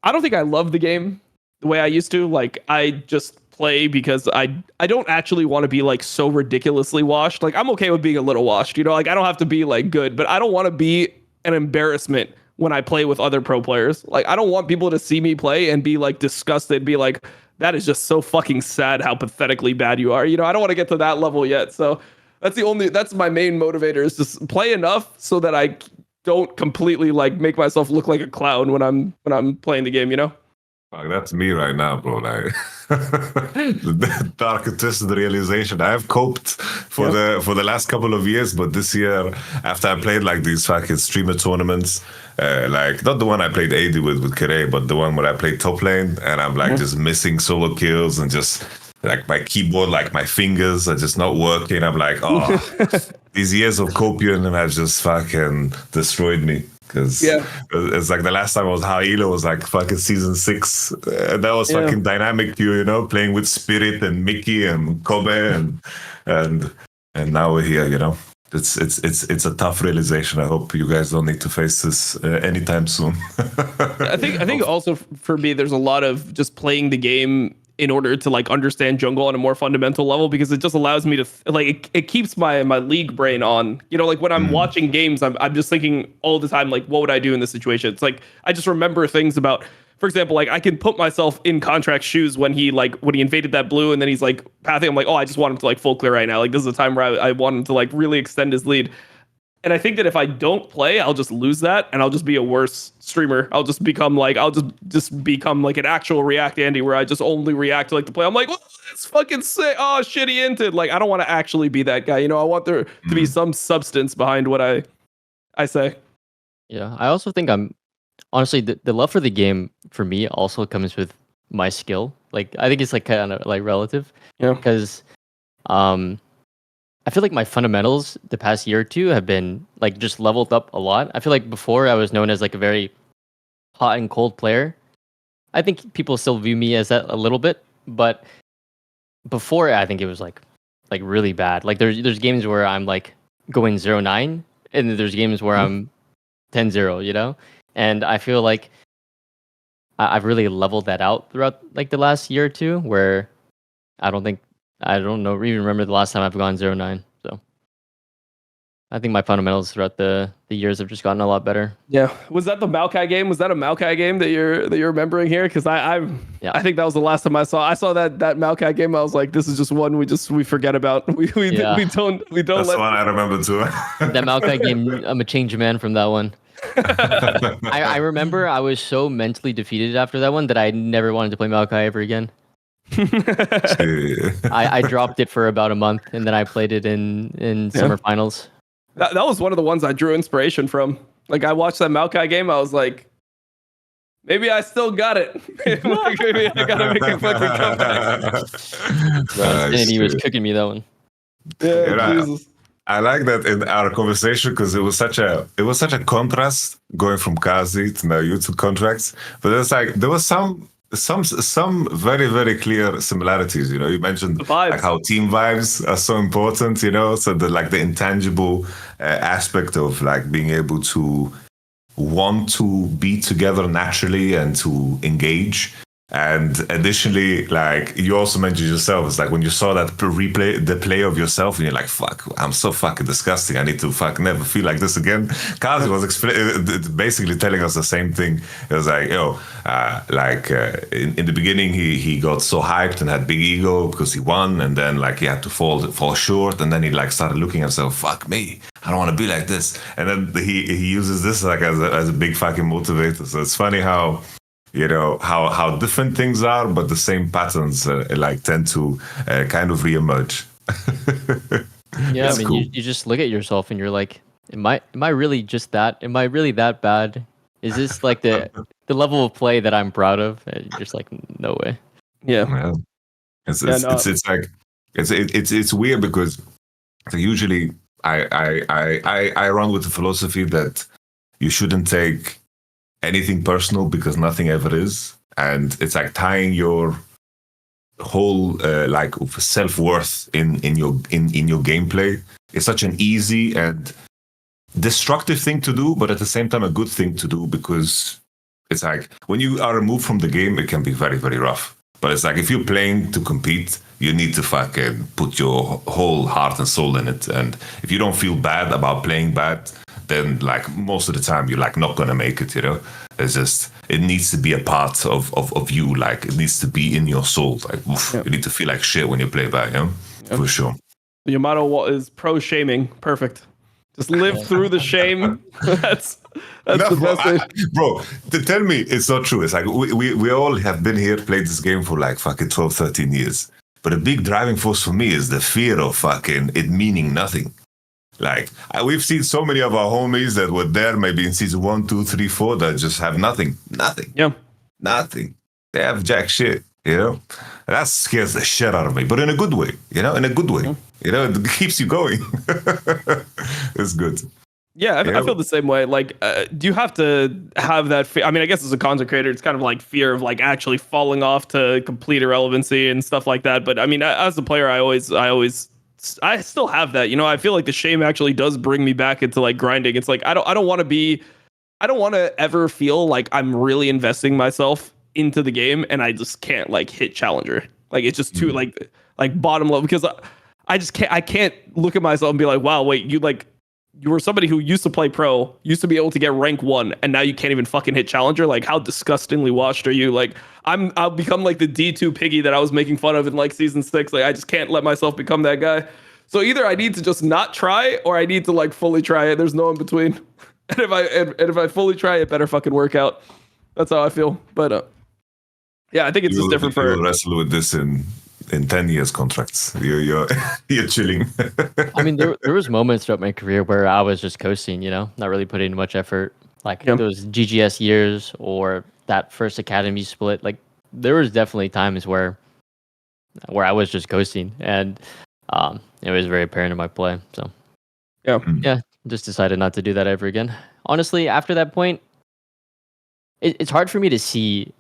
I don't think I love the game the way I used to. Like, I just play because I don't actually want to be like so ridiculously washed. Like I'm okay with being a little washed, you know, like I don't have to be like good, but I don't want to be an embarrassment when I play with other pro players. Like I don't want people to see me play and be like disgusted, be like, that is just so fucking sad how pathetically bad you are. You know, I don't want to get to that level yet. So that's my main motivator, is just play enough so that I don't completely like make myself look like a clown when I'm playing the game, you know? Fuck, that's me right now, bro. Like the dark twisted realization. I have coped for the last couple of years, but this year, after I played like these fucking streamer tournaments, like not the one I played AD with Kere, but the one where I played top lane, and I'm like just missing solo kills and just like my keyboard, like my fingers are just not working. I'm like, oh, these years of copium have just fucking destroyed me. Because it's like the last time I was Hilo was like fucking season 6. That was fucking dynamic queue, you know, playing with Spirit and Mickey and Kobe and now we're here, you know. It's a tough realization. I hope you guys don't need to face this anytime soon. I think also for me, there's a lot of just playing the game in order to like understand jungle on a more fundamental level, because it just allows me to like it keeps my league brain on, you know, like when I'm watching games, I'm just thinking all the time, like, what would I do in this situation? It's like I just remember things about, for example, like I can put myself in Contract's shoes when he invaded that blue and then he's like pathing. I'm like, oh, I just want him to like full clear right now. Like this is a time where I want him to like really extend his lead. And I think that if I don't play, I'll just lose that, and I'll just be a worse streamer. I'll just become like an actual React Andy, where I just only react to like the play. I'm like, oh, that's fucking sick. Oh shit, he inted. Like I don't want to actually be that guy. You know, I want there to be some substance behind what I say. Yeah, I also think honestly the love for the game for me also comes with my skill. Like I think it's like kind of like relative. Yeah. Because I feel like my fundamentals the past year or two have been like just leveled up a lot. I feel like before I was known as like a very hot and cold player. I think people still view me as that a little bit, but before I think it was like really bad. Like there's games where I'm like going 0-9, and then there's games where I'm 10-0, you know? And I feel like I've really leveled that out throughout like the last year or two, where I don't know, even remember the last time I've gone 0-9. So I think my fundamentals throughout the years have just gotten a lot better. Yeah. Was that the Maokai game? Was that a Maokai game that you're remembering here? Because I think that was the last time I saw that Maokai game. I was like, this is just one we forget about. We don't. That's the one I remember too. That Maokai game, I'm a changed man from that one. I remember I was so mentally defeated after that one that I never wanted to play Maokai ever again. I dropped it for about a month, and then I played it in summer finals. That was one of the ones I drew inspiration from. Like I watched that Maokai game, I was like, maybe I still got it. Maybe I gotta make a fucking comeback. And he was cooking me that one. Yeah, Jesus. I like that in our conversation, because it was such a contrast going from Kazi to now you to Contractz. But it's like there was some very, very clear similarities. You know, you mentioned like how team vibes are so important, you know, so the intangible aspect of like being able to want to be together naturally and to engage. And additionally, like you also mentioned yourself, it's like when you saw that the play of yourself, and you're like, "Fuck, I'm so fucking disgusting. I need to never feel like this again." Kazi was basically telling us the same thing. It was like, in the beginning, he got so hyped and had big ego because he won, and then like he had to fall short, and then he like started looking at himself, "Fuck me, I don't want to be like this." And then he uses this like as a big fucking motivator. So it's funny how, you know, how different things are, but the same patterns like tend to kind of reemerge. Yeah, That's cool. you just look at yourself and you're like, am I really just that? Am I really that bad? Is this like the level of play that I'm proud of? And you're just like, no way. Yeah. It's like it's weird because usually I run with the philosophy that you shouldn't take anything personal, because nothing ever is, and it's like tying your whole like self-worth in your gameplay is such an easy and destructive thing to do, but at the same time a good thing to do, because it's like when you are removed from the game, it can be very, very rough. But it's like if you're playing to compete, you need to fucking put your whole heart and soul in it. And if you don't feel bad about playing bad, then like most of the time you're like not gonna make it, you know? It's just, it needs to be a part of you. Like it needs to be in your soul. Like oof, you need to feel like shit when you play bad, you know? For sure. Yamato is pro shaming. Perfect. Just live through the shame. That's the best way. Bro, to tell me it's not true. It's like we all have been here, played this game for like fucking 12, 13 years. But a big driving force for me is the fear of fucking it meaning nothing. Like we've seen so many of our homies that were there maybe in season 1, 2, 3, 4 that just have nothing. Yeah. Nothing. They have jack shit, you know? That scares the shit out of me, but in a good way, you know? In a good way. Yeah. You know, it keeps you going. It's good. Yeah, I feel the same way. Like, do you have to have that fear? I mean, I guess as a content creator, it's kind of like fear of like actually falling off to complete irrelevancy and stuff like that. But I mean, as a player, I still have that. You know, I feel like the shame actually does bring me back into like grinding. It's like I don't want to ever feel like I'm really investing myself into the game and I just can't like hit challenger. Like it's just too like bottom level because I can't look at myself and be like, wow, wait, you were somebody who used to play pro, used to be able to get rank 1, and now you can't even fucking hit challenger. Like, how disgustingly washed are you? Like, I'll become like the D2 piggy that I was making fun of in like season 6. Like, I just can't let myself become that guy. So either I need to just not try, or I need to like fully try it. There's no in between. And if I fully try, it better fucking work out. That's how I feel. But yeah, I think it's just different for. You'll wrestle with this in 10 years Contractz. You're chilling. I mean, there was moments throughout my career where I was just coasting, you know, not really putting much effort. Like those GGS years or that first academy split. Like there was definitely times where I was just coasting, and it was very apparent in my play. So yeah, just decided not to do that ever again. Honestly, after that point, it's hard for me to see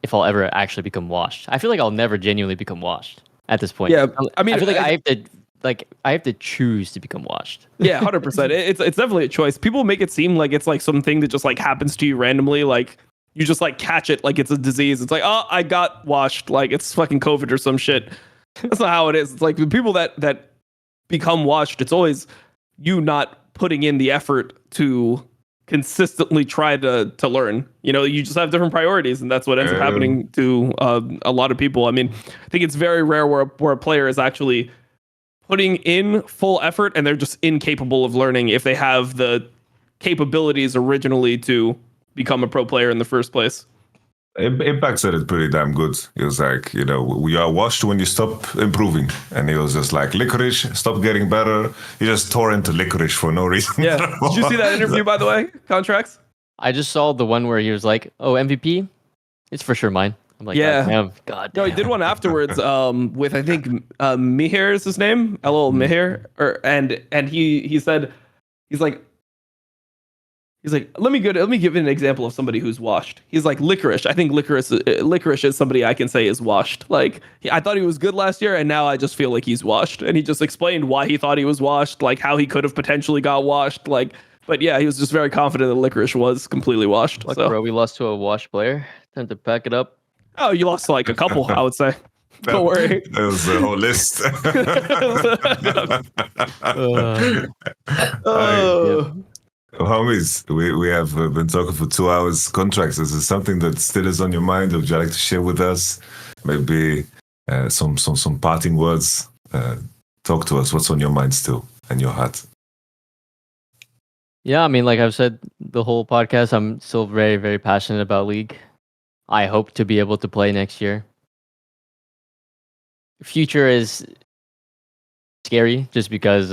if I'll ever actually become washed. I feel like I'll never genuinely become washed at this point. Yeah, I mean, I feel like I have to choose to become washed. Yeah, 100%. It's definitely a choice. People make it seem like it's like something that just like happens to you randomly. Like you just like catch it like it's a disease. It's like, oh, I got washed. Like it's fucking COVID or some shit. That's not how it is. It's like the people that become washed, it's always you not putting in the effort to consistently try to learn. You know, you just have different priorities, and that's what ends up happening to a lot of people. I mean, I think it's very rare where a player is actually putting in full effort and they're just incapable of learning if they have the capabilities originally to become a pro player in the first place. Impact said it pretty damn good. He was like, you know, we are washed when you stop improving. And he was just like, licorice, stop getting better. He just tore into licorice for no reason. Yeah. Did you see that interview, by the way, Contractz? I just saw the one where he was like, oh, MVP? It's for sure mine. I'm like, yeah. God damn. No, he did one afterwards with, I think, Mihir is his name. LL Mihir. And he said, he's like, let me give an example of somebody who's washed. He's like licorice. I think licorice is somebody I can say is washed. Like I thought he was good last year, and now I just feel like he's washed. And he just explained why he thought he was washed, like how he could have potentially got washed. Like, but yeah, he was just very confident that licorice was completely washed. Like, so. Bro, we lost to a washed player. Time to pack it up. Oh, you lost to like a couple, I would say. Don't worry. That was the whole list. Homies, we have been talking for 2 hours. Contractz, is this something that still is on your mind? Would you like to share with us? Maybe some parting words. Talk to us. What's on your mind still and your heart? Yeah, I mean, like I've said the whole podcast, I'm still very, very passionate about League. I hope to be able to play next year. Future is scary just because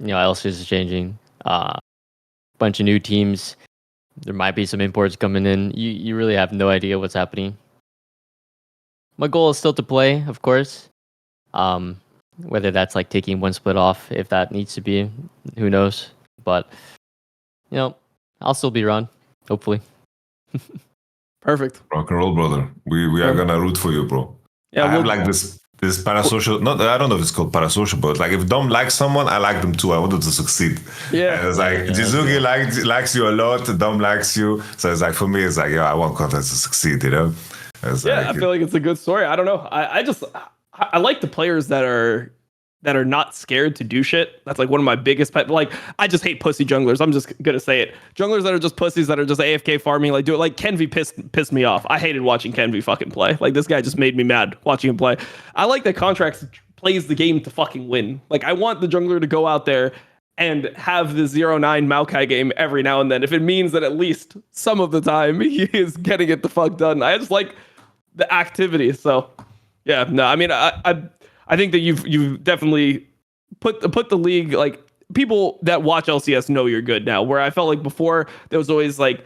LCS is changing. Bunch of new teams. There might be some imports coming in. You really have no idea what's happening. My goal is still to play, of course. Whether that's like taking one split off, if that needs to be, who knows? But I'll still be around, hopefully. Perfect. Rock and roll, brother. We are gonna root for you, bro. Yeah, I have like this parasocial. Not I don't know if it's called parasocial, but like if Dom likes someone, I like them too. I want them to succeed. Yeah. And it's like Jiizuke likes you a lot. Dom likes you. So it's like for me, it's like I want Contractz to succeed. You know. I feel like it's a good story. I don't know. I like the players that are not scared to do shit. That's like one of my biggest pet. Like, I just hate pussy junglers. I'm just gonna say it. Junglers that are just pussies that are just AFK farming, like do it. Like Kenvi pissed me off. I hated watching Kenvi fucking play. Like this guy just made me mad watching him play. I like that Contractz plays the game to fucking win. Like I want the jungler to go out there and have the 0-9 Maokai game every now and then. If it means that at least some of the time he is getting it the fuck done. I just like the activity. So yeah, no, I mean I think that you've definitely put the league, like people that watch LCS know you're good now. Where I felt like before there was always like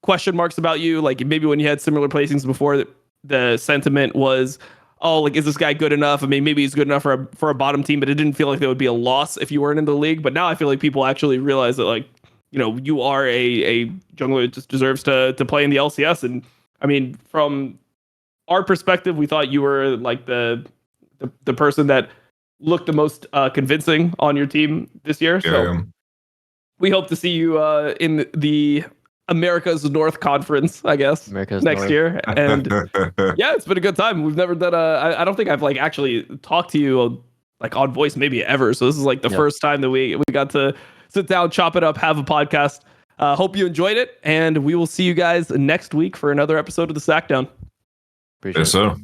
question marks about you. Like maybe when you had similar placings before, the sentiment was, oh, like is this guy good enough? I mean, maybe he's good enough for a bottom team, but it didn't feel like there would be a loss if you weren't in the league. But now I feel like people actually realize that like, you know, you are a jungler that just deserves to play in the LCS. And I mean, from our perspective, we thought you were like the person that looked the most convincing on your team this year. So we hope to see you in the America's North Conference, I guess, next year. And yeah, it's been a good time. We've never done I don't think I've like actually talked to you like on voice maybe ever. So this is like the first time that we got to sit down, chop it up, have a podcast. Hope you enjoyed it. And we will see you guys next week for another episode of the Sackdown. Appreciate it. Yes, sir.